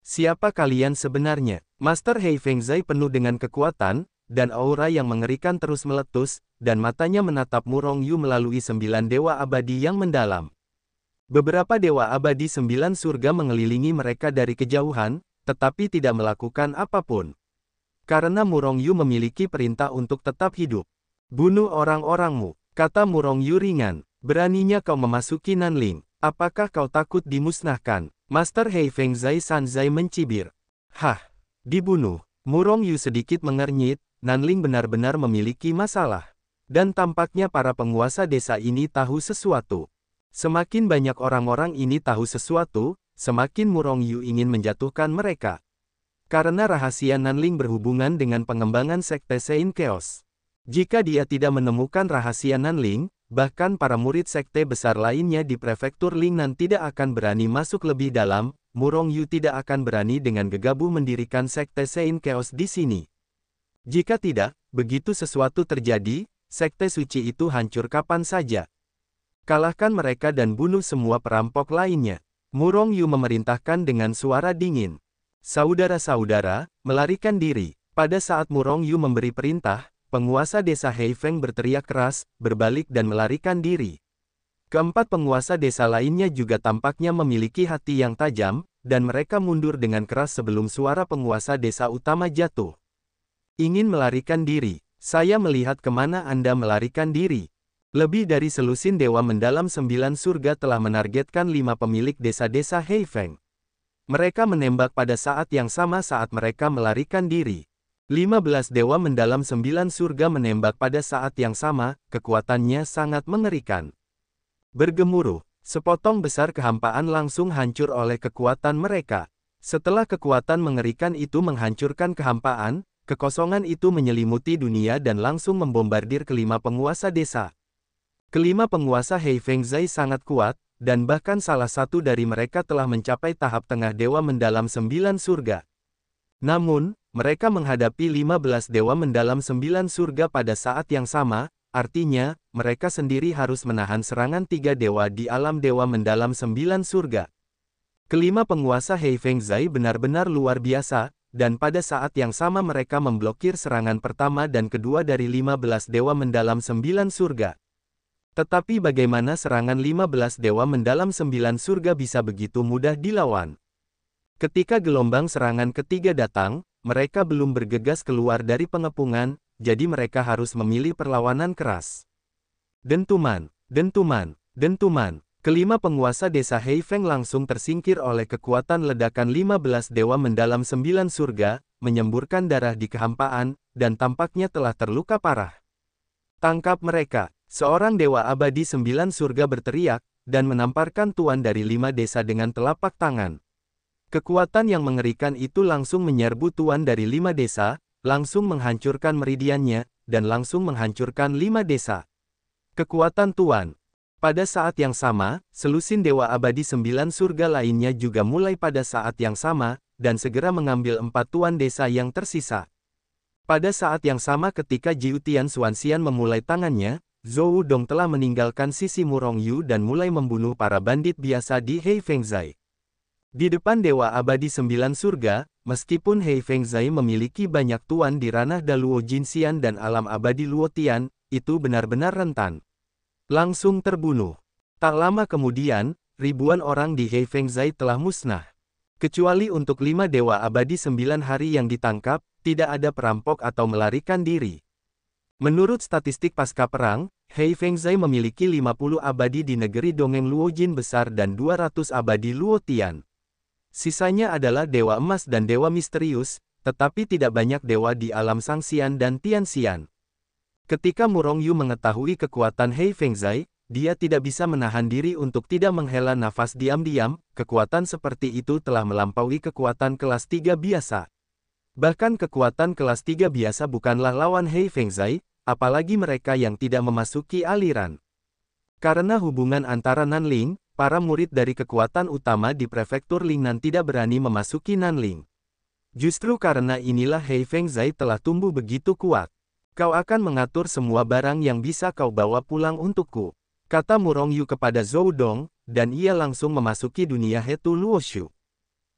Siapa kalian sebenarnya? Master Hei Fengzai penuh dengan kekuatan, dan aura yang mengerikan terus meletus, dan matanya menatap Murong Yu melalui 9 dewa abadi yang mendalam. Beberapa dewa abadi 9 surga mengelilingi mereka dari kejauhan, tetapi tidak melakukan apapun. Karena Murong Yu memiliki perintah untuk tetap hidup. Bunuh orang-orangmu, kata Murong Yu ringan. Beraninya kau memasuki Nanling. Apakah kau takut dimusnahkan? Master Hei Feng Zai Sanzai mencibir. Hah, dibunuh. Murong Yu sedikit mengernyit, Nanling benar-benar memiliki masalah. Dan tampaknya para penguasa desa ini tahu sesuatu. Semakin banyak orang-orang ini tahu sesuatu, semakin Murong Yu ingin menjatuhkan mereka. Karena rahasia Nanling berhubungan dengan pengembangan Sekte Sein Chaos. Jika dia tidak menemukan rahasia Nanling, bahkan para murid sekte besar lainnya di prefektur Lingnan tidak akan berani masuk lebih dalam, Murong Yu tidak akan berani dengan gegabah mendirikan Sekte Sein Chaos di sini. Jika tidak, begitu sesuatu terjadi, Sekte Suci itu hancur kapan saja. Kalahkan mereka dan bunuh semua perampok lainnya. Murong Yu memerintahkan dengan suara dingin. Saudara-saudara, melarikan diri. Pada saat Murong Yu memberi perintah, penguasa desa Heifeng berteriak keras, berbalik dan melarikan diri. Keempat penguasa desa lainnya juga tampaknya memiliki hati yang tajam, dan mereka mundur dengan keras sebelum suara penguasa desa utama jatuh. Ingin melarikan diri. Saya melihat kemana Anda melarikan diri. Lebih dari selusin dewa mendalam 9 surga telah menargetkan 5 pemilik desa-desa Heifeng. Mereka menembak pada saat yang sama saat mereka melarikan diri. 15 dewa mendalam 9 surga menembak pada saat yang sama, kekuatannya sangat mengerikan. Bergemuruh, sepotong besar kehampaan langsung hancur oleh kekuatan mereka. Setelah kekuatan mengerikan itu menghancurkan kehampaan, kekosongan itu menyelimuti dunia dan langsung membombardir kelima penguasa desa. Kelima penguasa Heifeng Zai sangat kuat, dan bahkan salah satu dari mereka telah mencapai tahap tengah dewa mendalam 9 surga. Namun, mereka menghadapi 15 dewa mendalam 9 surga pada saat yang sama, artinya, mereka sendiri harus menahan serangan 3 dewa di alam dewa mendalam 9 surga. Kelima penguasa Heifeng Zai benar-benar luar biasa, dan pada saat yang sama mereka memblokir serangan pertama dan kedua dari 15 dewa mendalam 9 surga. Tetapi bagaimana serangan 15 dewa mendalam 9 surga bisa begitu mudah dilawan? Ketika gelombang serangan ketiga datang, mereka belum bergegas keluar dari pengepungan, jadi mereka harus memilih perlawanan keras. Dentuman, dentuman, dentuman. Kelima penguasa desa Heifeng langsung tersingkir oleh kekuatan ledakan 15 dewa mendalam 9 surga, menyemburkan darah di kehampaan, dan tampaknya telah terluka parah. Tangkap mereka! Seorang dewa abadi 9 surga berteriak, dan menamparkan tuan dari 5 desa dengan telapak tangan. Kekuatan yang mengerikan itu langsung menyerbu tuan dari 5 desa, langsung menghancurkan meridiannya, dan langsung menghancurkan 5 desa. Kekuatan tuan. Pada saat yang sama, selusin dewa abadi 9 surga lainnya juga mulai pada saat yang sama, dan segera mengambil 4 tuan desa yang tersisa. Pada saat yang sama ketika Jiutian Xuanxian memulai tangannya, Zhou Dong telah meninggalkan sisi Murong Yu dan mulai membunuh para bandit biasa di Heifeng Zai. Di depan Dewa Abadi 9 Surga, meskipun Heifeng Zai memiliki banyak tuan di ranah Daluo Jinxian dan alam abadi Luotian, itu benar-benar rentan. Langsung terbunuh. Tak lama kemudian, ribuan orang di Heifeng Zai telah musnah. Kecuali untuk 5 Dewa Abadi 9 hari yang ditangkap, tidak ada perampok atau melarikan diri. Menurut statistik pasca perang, Heifeng Zai memiliki 50 abadi di negeri dongeng Luojin besar dan 200 abadi Luotian. Sisanya adalah dewa emas dan dewa misterius, tetapi tidak banyak dewa di alam Sangxian dan Tianxian. Ketika Murong Yu mengetahui kekuatan Heifeng Zai, dia tidak bisa menahan diri untuk tidak menghela nafas diam-diam, kekuatan seperti itu telah melampaui kekuatan kelas 3 biasa. Bahkan kekuatan kelas 3 biasa bukanlah lawan Heifeng Zai, apalagi mereka yang tidak memasuki aliran. Karena hubungan antara Nanling, para murid dari kekuatan utama di prefektur Lingnan tidak berani memasuki Nanling. Justru karena inilah Heifeng Zai telah tumbuh begitu kuat. Kau akan mengatur semua barang yang bisa kau bawa pulang untukku, kata Murong Yu kepada Zhou Dong, dan ia langsung memasuki dunia Hetu Luoshu.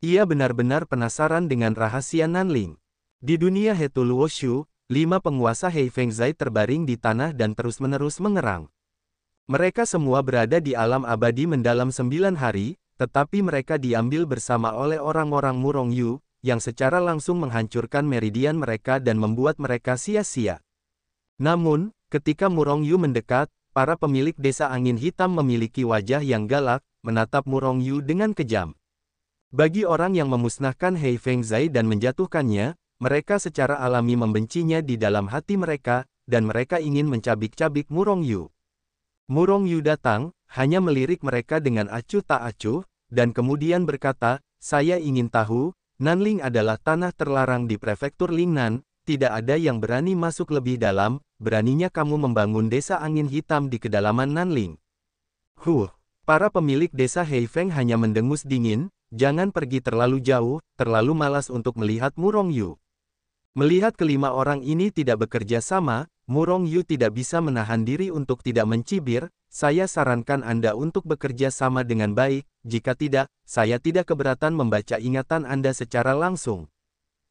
Ia benar-benar penasaran dengan rahasia Nanling. Di dunia Hetu Luoshu, 5 penguasa Heifeng Zai terbaring di tanah dan terus-menerus mengerang. Mereka semua berada di alam abadi mendalam 9 hari, tetapi mereka diambil bersama oleh orang-orang Murong Yu, yang secara langsung menghancurkan meridian mereka dan membuat mereka sia-sia. Namun, ketika Murong Yu mendekat, para pemilik desa angin hitam memiliki wajah yang galak, menatap Murong Yu dengan kejam. Bagi orang yang memusnahkan Hei Fengzai dan menjatuhkannya, mereka secara alami membencinya di dalam hati mereka, dan mereka ingin mencabik-cabik Murong Yu. Murong Yu datang, hanya melirik mereka dengan acuh tak acuh, dan kemudian berkata, "Saya ingin tahu, Nanling adalah tanah terlarang di prefektur Lingnan, tidak ada yang berani masuk lebih dalam, beraninya kamu membangun desa angin hitam di kedalaman Nanling." Para pemilik desa Heifeng hanya mendengus dingin, "Jangan pergi terlalu jauh, terlalu malas untuk melihat Murong Yu." Melihat kelima orang ini tidak bekerja sama, Murong Yu tidak bisa menahan diri untuk tidak mencibir. "Saya sarankan Anda untuk bekerja sama dengan baik, jika tidak, saya tidak keberatan membaca ingatan Anda secara langsung.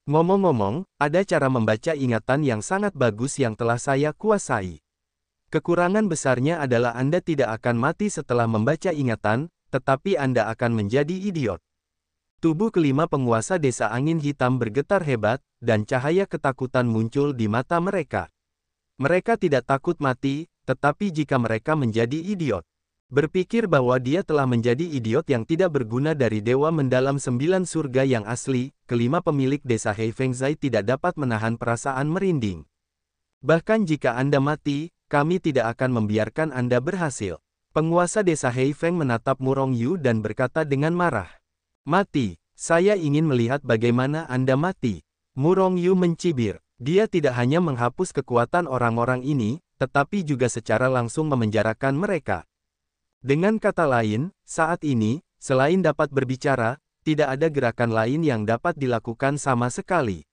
Ngomong-ngomong, ada cara membaca ingatan yang sangat bagus yang telah saya kuasai. Kekurangan besarnya adalah Anda tidak akan mati setelah membaca ingatan, tetapi Anda akan menjadi idiot." Tubuh kelima penguasa desa angin hitam bergetar hebat, dan cahaya ketakutan muncul di mata mereka. Mereka tidak takut mati, tetapi jika mereka menjadi idiot. Berpikir bahwa dia telah menjadi idiot yang tidak berguna dari dewa mendalam 9 surga yang asli, kelima pemilik desa Heifengzai tidak dapat menahan perasaan merinding. "Bahkan jika Anda mati, kami tidak akan membiarkan Anda berhasil." Penguasa desa Heifeng menatap Murong Yu dan berkata dengan marah. "Mati, saya ingin melihat bagaimana Anda mati." Murong Yu mencibir. Dia tidak hanya menghapus kekuatan orang-orang ini, tetapi juga secara langsung memenjarakan mereka. Dengan kata lain, saat ini, selain dapat berbicara, tidak ada gerakan lain yang dapat dilakukan sama sekali.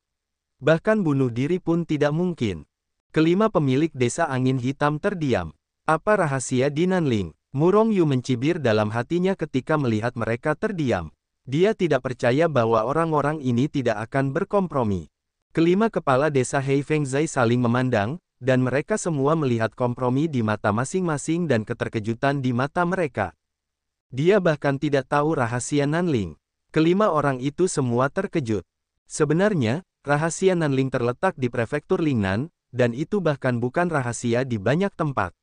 Bahkan bunuh diri pun tidak mungkin. Kelima pemilik desa angin hitam terdiam. Apa rahasia di Nanling? Murong Yu mencibir dalam hatinya ketika melihat mereka terdiam. Dia tidak percaya bahwa orang-orang ini tidak akan berkompromi. Kelima kepala desa Heifengzai saling memandang, dan mereka semua melihat kompromi di mata masing-masing dan keterkejutan di mata mereka. Dia bahkan tidak tahu rahasia Nanling. Kelima orang itu semua terkejut. Sebenarnya, rahasia Nanling terletak di prefektur Lingnan, dan itu bahkan bukan rahasia di banyak tempat.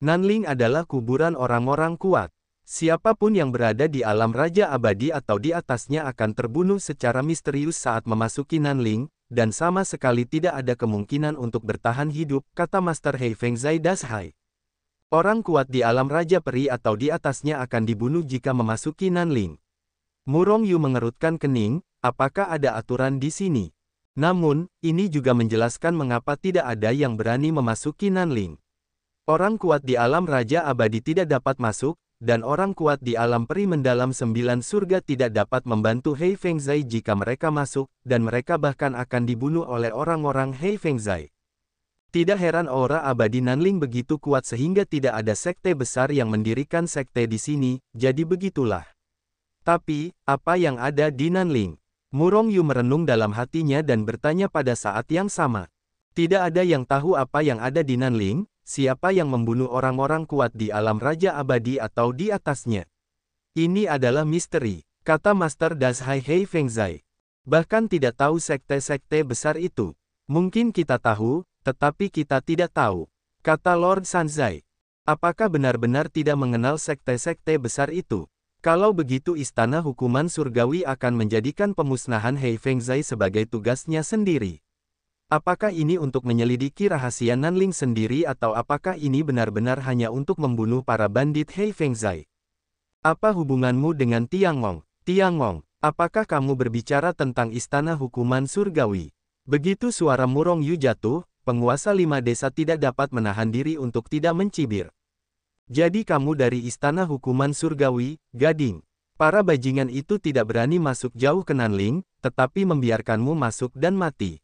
Nanling adalah kuburan orang-orang kuat. Siapapun yang berada di alam raja abadi atau di atasnya akan terbunuh secara misterius saat memasuki Nanling, dan sama sekali tidak ada kemungkinan untuk bertahan hidup, kata Master Heifengzai Dashai. Orang kuat di alam raja peri atau di atasnya akan dibunuh jika memasuki Nanling. Murong Yu mengerutkan kening, apakah ada aturan di sini? Namun, ini juga menjelaskan mengapa tidak ada yang berani memasuki Nanling. Orang kuat di alam raja abadi tidak dapat masuk, dan orang kuat di alam peri mendalam 9 surga tidak dapat membantu Heifengzai jika mereka masuk, dan mereka bahkan akan dibunuh oleh orang-orang Heifengzai. Tidak heran aura abadi Nanling begitu kuat sehingga tidak ada sekte besar yang mendirikan sekte di sini, jadi begitulah. Tapi, apa yang ada di Nanling? Murong Yu merenung dalam hatinya dan bertanya pada saat yang sama. Tidak ada yang tahu apa yang ada di Nanling. Siapa yang membunuh orang-orang kuat di alam raja abadi atau di atasnya? Ini adalah misteri, kata Master Dashai Heifengzai. Bahkan tidak tahu sekte-sekte besar itu. Mungkin kita tahu, tetapi kita tidak tahu, kata Lord Sanzai. Apakah benar-benar tidak mengenal sekte-sekte besar itu? Kalau begitu istana hukuman surgawi akan menjadikan pemusnahan Heifengzai sebagai tugasnya sendiri. Apakah ini untuk menyelidiki rahasia Nanling sendiri atau apakah ini benar-benar hanya untuk membunuh para bandit Heifengzai? Apa hubunganmu dengan Tiangong? Tiangong, apakah kamu berbicara tentang istana hukuman surgawi? Begitu suara Murong Yu jatuh, penguasa 5 desa tidak dapat menahan diri untuk tidak mencibir. Jadi kamu dari istana hukuman surgawi, Gading. Para bajingan itu tidak berani masuk jauh ke Nanling, tetapi membiarkanmu masuk dan mati.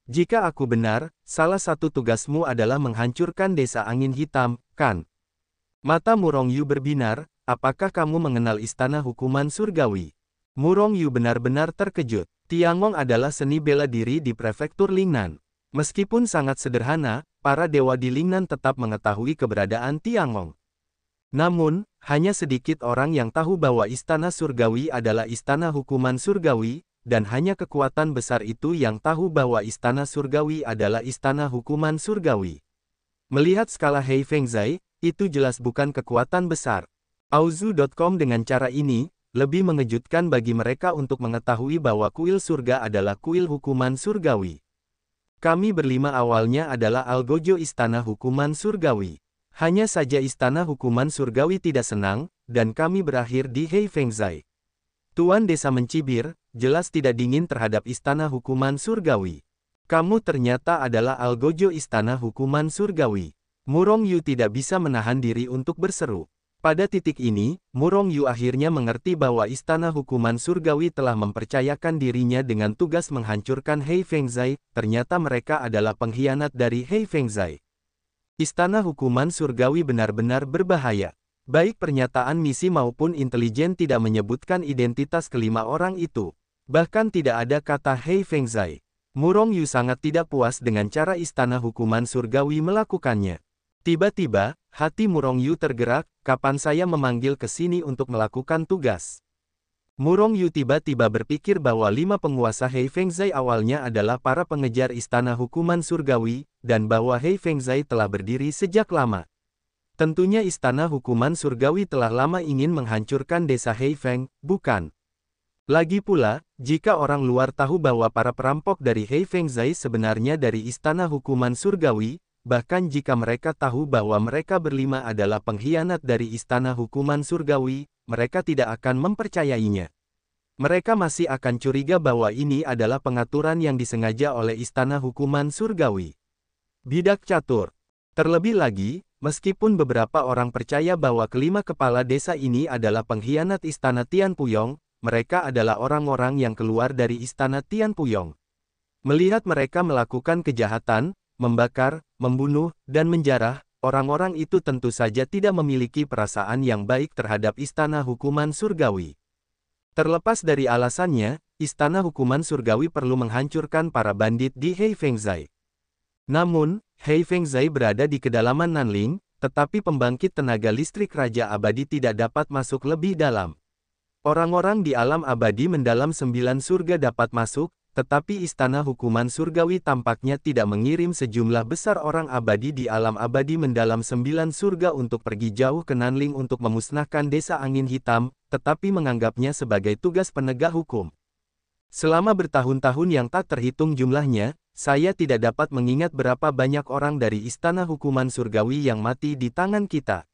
Jika aku benar, salah satu tugasmu adalah menghancurkan desa angin hitam, kan? Mata Murong Yu berbinar, apakah kamu mengenal istana hukuman surgawi? Murong Yu benar-benar terkejut. Tiangong adalah seni bela diri di prefektur Lingnan. Meskipun sangat sederhana, para dewa di Lingnan tetap mengetahui keberadaan Tiangong. Namun, hanya sedikit orang yang tahu bahwa istana surgawi adalah istana hukuman surgawi, dan hanya kekuatan besar itu yang tahu bahwa istana surgawi adalah istana hukuman surgawi. Melihat skala Hei Fengzai, itu jelas bukan kekuatan besar. Auzu.com dengan cara ini, lebih mengejutkan bagi mereka untuk mengetahui bahwa kuil surga adalah kuil hukuman surgawi. Kami berlima awalnya adalah Algojo Istana Hukuman Surgawi. Hanya saja Istana Hukuman Surgawi tidak senang, dan kami berakhir di Hei Fengzai. Tuan Desa mencibir, jelas tidak dingin terhadap Istana Hukuman Surgawi. Kamu ternyata adalah Algojo Istana Hukuman Surgawi. Murong Yu tidak bisa menahan diri untuk berseru. Pada titik ini, Murong Yu akhirnya mengerti bahwa Istana Hukuman Surgawi telah mempercayakan dirinya dengan tugas menghancurkan Hei Fengzai, ternyata mereka adalah pengkhianat dari Hei Fengzai. Istana Hukuman Surgawi benar-benar berbahaya. Baik pernyataan misi maupun intelijen tidak menyebutkan identitas kelima orang itu. Bahkan tidak ada kata Hei Fengzai. Murong Yu sangat tidak puas dengan cara Istana Hukuman Surgawi melakukannya. Tiba-tiba, hati Murong Yu tergerak, kapan saya memanggil ke sini untuk melakukan tugas? Murong Yu tiba-tiba berpikir bahwa 5 penguasa Hei Fengzai awalnya adalah para pengejar Istana Hukuman Surgawi, dan bahwa Hei Fengzai telah berdiri sejak lama. Tentunya Istana Hukuman Surgawi telah lama ingin menghancurkan desa Hei Feng, bukan? Lagi pula, jika orang luar tahu bahwa para perampok dari Hei Fengzai sebenarnya dari Istana Hukuman Surgawi, bahkan jika mereka tahu bahwa mereka berlima adalah pengkhianat dari Istana Hukuman Surgawi, mereka tidak akan mempercayainya. Mereka masih akan curiga bahwa ini adalah pengaturan yang disengaja oleh Istana Hukuman Surgawi. Bidak catur. Terlebih lagi, meskipun beberapa orang percaya bahwa kelima kepala desa ini adalah pengkhianat Istana Tian Puyong, mereka adalah orang-orang yang keluar dari Istana Tian Puyong. Melihat mereka melakukan kejahatan, membakar, membunuh, dan menjarah, orang-orang itu tentu saja tidak memiliki perasaan yang baik terhadap Istana Hukuman Surgawi. Terlepas dari alasannya, Istana Hukuman Surgawi perlu menghancurkan para bandit di Hei Fengzai. Namun, Hei Fengzai berada di kedalaman Nanling, tetapi pembangkit tenaga listrik Raja Abadi tidak dapat masuk lebih dalam. Orang-orang di alam abadi mendalam 9 surga dapat masuk, tetapi Istana Hukuman Surgawi tampaknya tidak mengirim sejumlah besar orang abadi di alam abadi mendalam 9 surga untuk pergi jauh ke Nanling untuk memusnahkan desa angin hitam, tetapi menganggapnya sebagai tugas penegak hukum. Selama bertahun-tahun yang tak terhitung jumlahnya, saya tidak dapat mengingat berapa banyak orang dari Istana Hukuman Surgawi yang mati di tangan kita.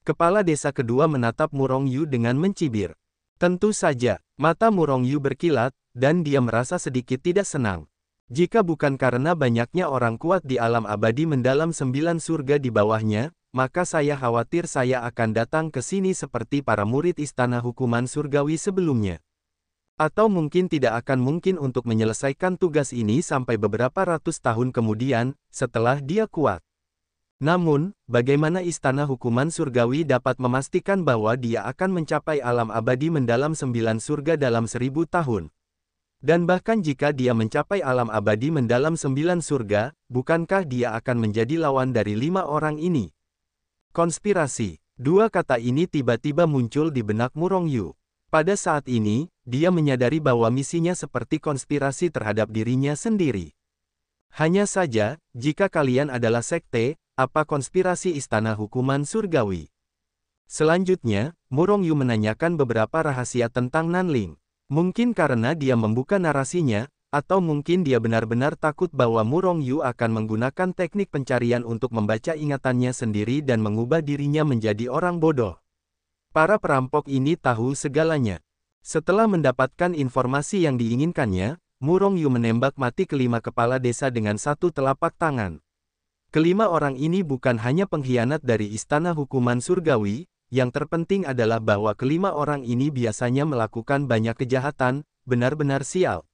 Kepala desa kedua menatap Murong Yu dengan mencibir. Tentu saja, mata Murong Yu berkilat, dan dia merasa sedikit tidak senang. Jika bukan karena banyaknya orang kuat di alam abadi mendalam 9 surga di bawahnya, maka saya khawatir saya akan datang ke sini seperti para murid Istana Hukuman Surgawi sebelumnya. Atau mungkin tidak akan mungkin untuk menyelesaikan tugas ini sampai beberapa ratus tahun kemudian, setelah dia kuat. Namun, bagaimana Istana Hukuman Surgawi dapat memastikan bahwa dia akan mencapai alam abadi mendalam 9 surga dalam 1000 tahun? Dan bahkan jika dia mencapai alam abadi mendalam 9 surga, bukankah dia akan menjadi lawan dari 5 orang ini? Konspirasi. Dua kata ini tiba-tiba muncul di benak Murong Yu. Pada saat ini, dia menyadari bahwa misinya seperti konspirasi terhadap dirinya sendiri. Hanya saja, jika kalian adalah sekte, apa konspirasi Istana Hukuman Surgawi? Selanjutnya, Murong Yu menanyakan beberapa rahasia tentang Nanling. Mungkin karena dia membuka narasinya, atau mungkin dia benar-benar takut bahwa Murong Yu akan menggunakan teknik pencarian untuk membaca ingatannya sendiri dan mengubah dirinya menjadi orang bodoh. Para perampok ini tahu segalanya. Setelah mendapatkan informasi yang diinginkannya, Murong Yu menembak mati kelima kepala desa dengan satu telapak tangan. Kelima orang ini bukan hanya pengkhianat dari Istana Hukuman Surgawi, yang terpenting adalah bahwa kelima orang ini biasanya melakukan banyak kejahatan, benar-benar sial.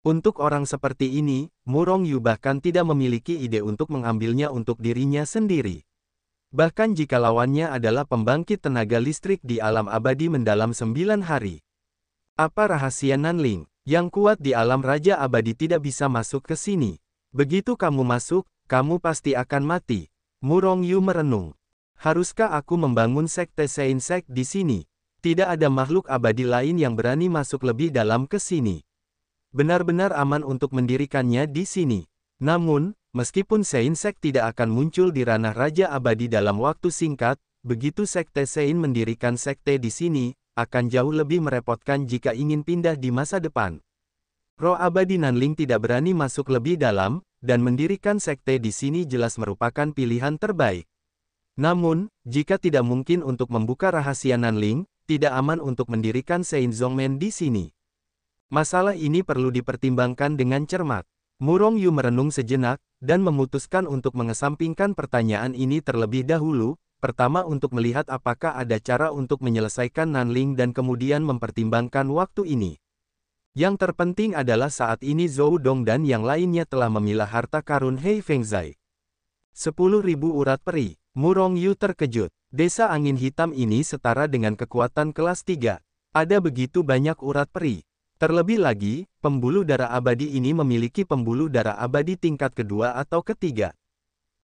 Untuk orang seperti ini, Murong Yu bahkan tidak memiliki ide untuk mengambilnya untuk dirinya sendiri. Bahkan jika lawannya adalah pembangkit tenaga listrik di alam abadi mendalam 9 hari. Apa rahasia Nanling? Yang kuat di alam Raja Abadi tidak bisa masuk ke sini. Begitu kamu masuk, kamu pasti akan mati. Murong Yu merenung. Haruskah aku membangun sekte Seinsek di sini? Tidak ada makhluk abadi lain yang berani masuk lebih dalam ke sini. Benar-benar aman untuk mendirikannya di sini. Namun, meskipun Seinsek tidak akan muncul di ranah Raja Abadi dalam waktu singkat, begitu Sekte Sein mendirikan sekte di sini, akan jauh lebih merepotkan jika ingin pindah di masa depan. Roh abadi Nanling tidak berani masuk lebih dalam, dan mendirikan sekte di sini jelas merupakan pilihan terbaik. Namun, jika tidak mungkin untuk membuka rahasia Nanling, tidak aman untuk mendirikan Sein Zongmen di sini. Masalah ini perlu dipertimbangkan dengan cermat. Murong Yu merenung sejenak, dan memutuskan untuk mengesampingkan pertanyaan ini terlebih dahulu, pertama untuk melihat apakah ada cara untuk menyelesaikan Nanling dan kemudian mempertimbangkan waktu ini. Yang terpenting adalah saat ini Zhou Dong dan yang lainnya telah memilah harta karun Hei Fengzai. 10.000 urat peri. Murong Yu terkejut. Desa angin hitam ini setara dengan kekuatan kelas 3. Ada begitu banyak urat peri. Terlebih lagi, pembuluh darah abadi ini memiliki pembuluh darah abadi tingkat kedua atau ketiga.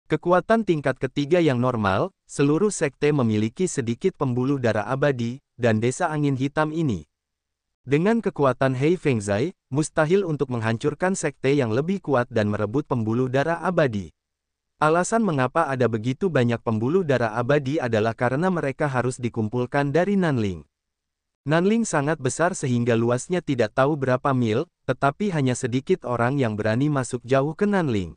Kekuatan tingkat ketiga yang normal, seluruh sekte memiliki sedikit pembuluh darah abadi, dan desa angin hitam ini. Dengan kekuatan Hei Fengzai, mustahil untuk menghancurkan sekte yang lebih kuat dan merebut pembuluh darah abadi. Alasan mengapa ada begitu banyak pembuluh darah abadi adalah karena mereka harus dikumpulkan dari Nanling. Nanling sangat besar sehingga luasnya tidak tahu berapa mil, tetapi hanya sedikit orang yang berani masuk jauh ke Nanling.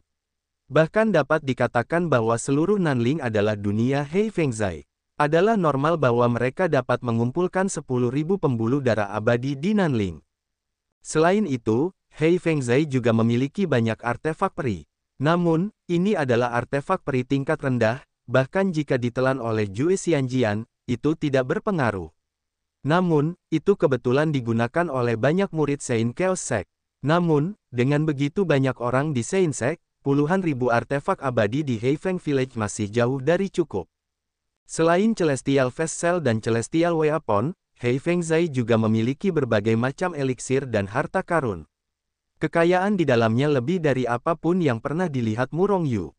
Bahkan dapat dikatakan bahwa seluruh Nanling adalah dunia Hei Fengzai. Adalah normal bahwa mereka dapat mengumpulkan 10.000 pembuluh darah abadi di Nanling. Selain itu, Hei Fengzai juga memiliki banyak artefak peri. Namun, ini adalah artefak peri tingkat rendah, bahkan jika ditelan oleh Jue Xianjian, itu tidak berpengaruh. Namun, itu kebetulan digunakan oleh banyak murid Sein Chaos Sect. Namun, dengan begitu banyak orang di Sein Sect, puluhan ribu artefak abadi di Heifeng Village masih jauh dari cukup. Selain Celestial Vessel dan Celestial Weapon, Hei Fengzai juga memiliki berbagai macam eliksir dan harta karun. Kekayaan di dalamnya lebih dari apapun yang pernah dilihat Murong Yu.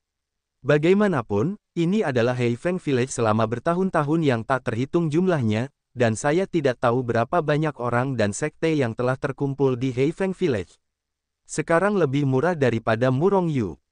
Bagaimanapun, ini adalah Heifeng Village selama bertahun-tahun yang tak terhitung jumlahnya, dan saya tidak tahu berapa banyak orang dan sekte yang telah terkumpul di Heifeng Village. Sekarang lebih murah daripada Murong Yu.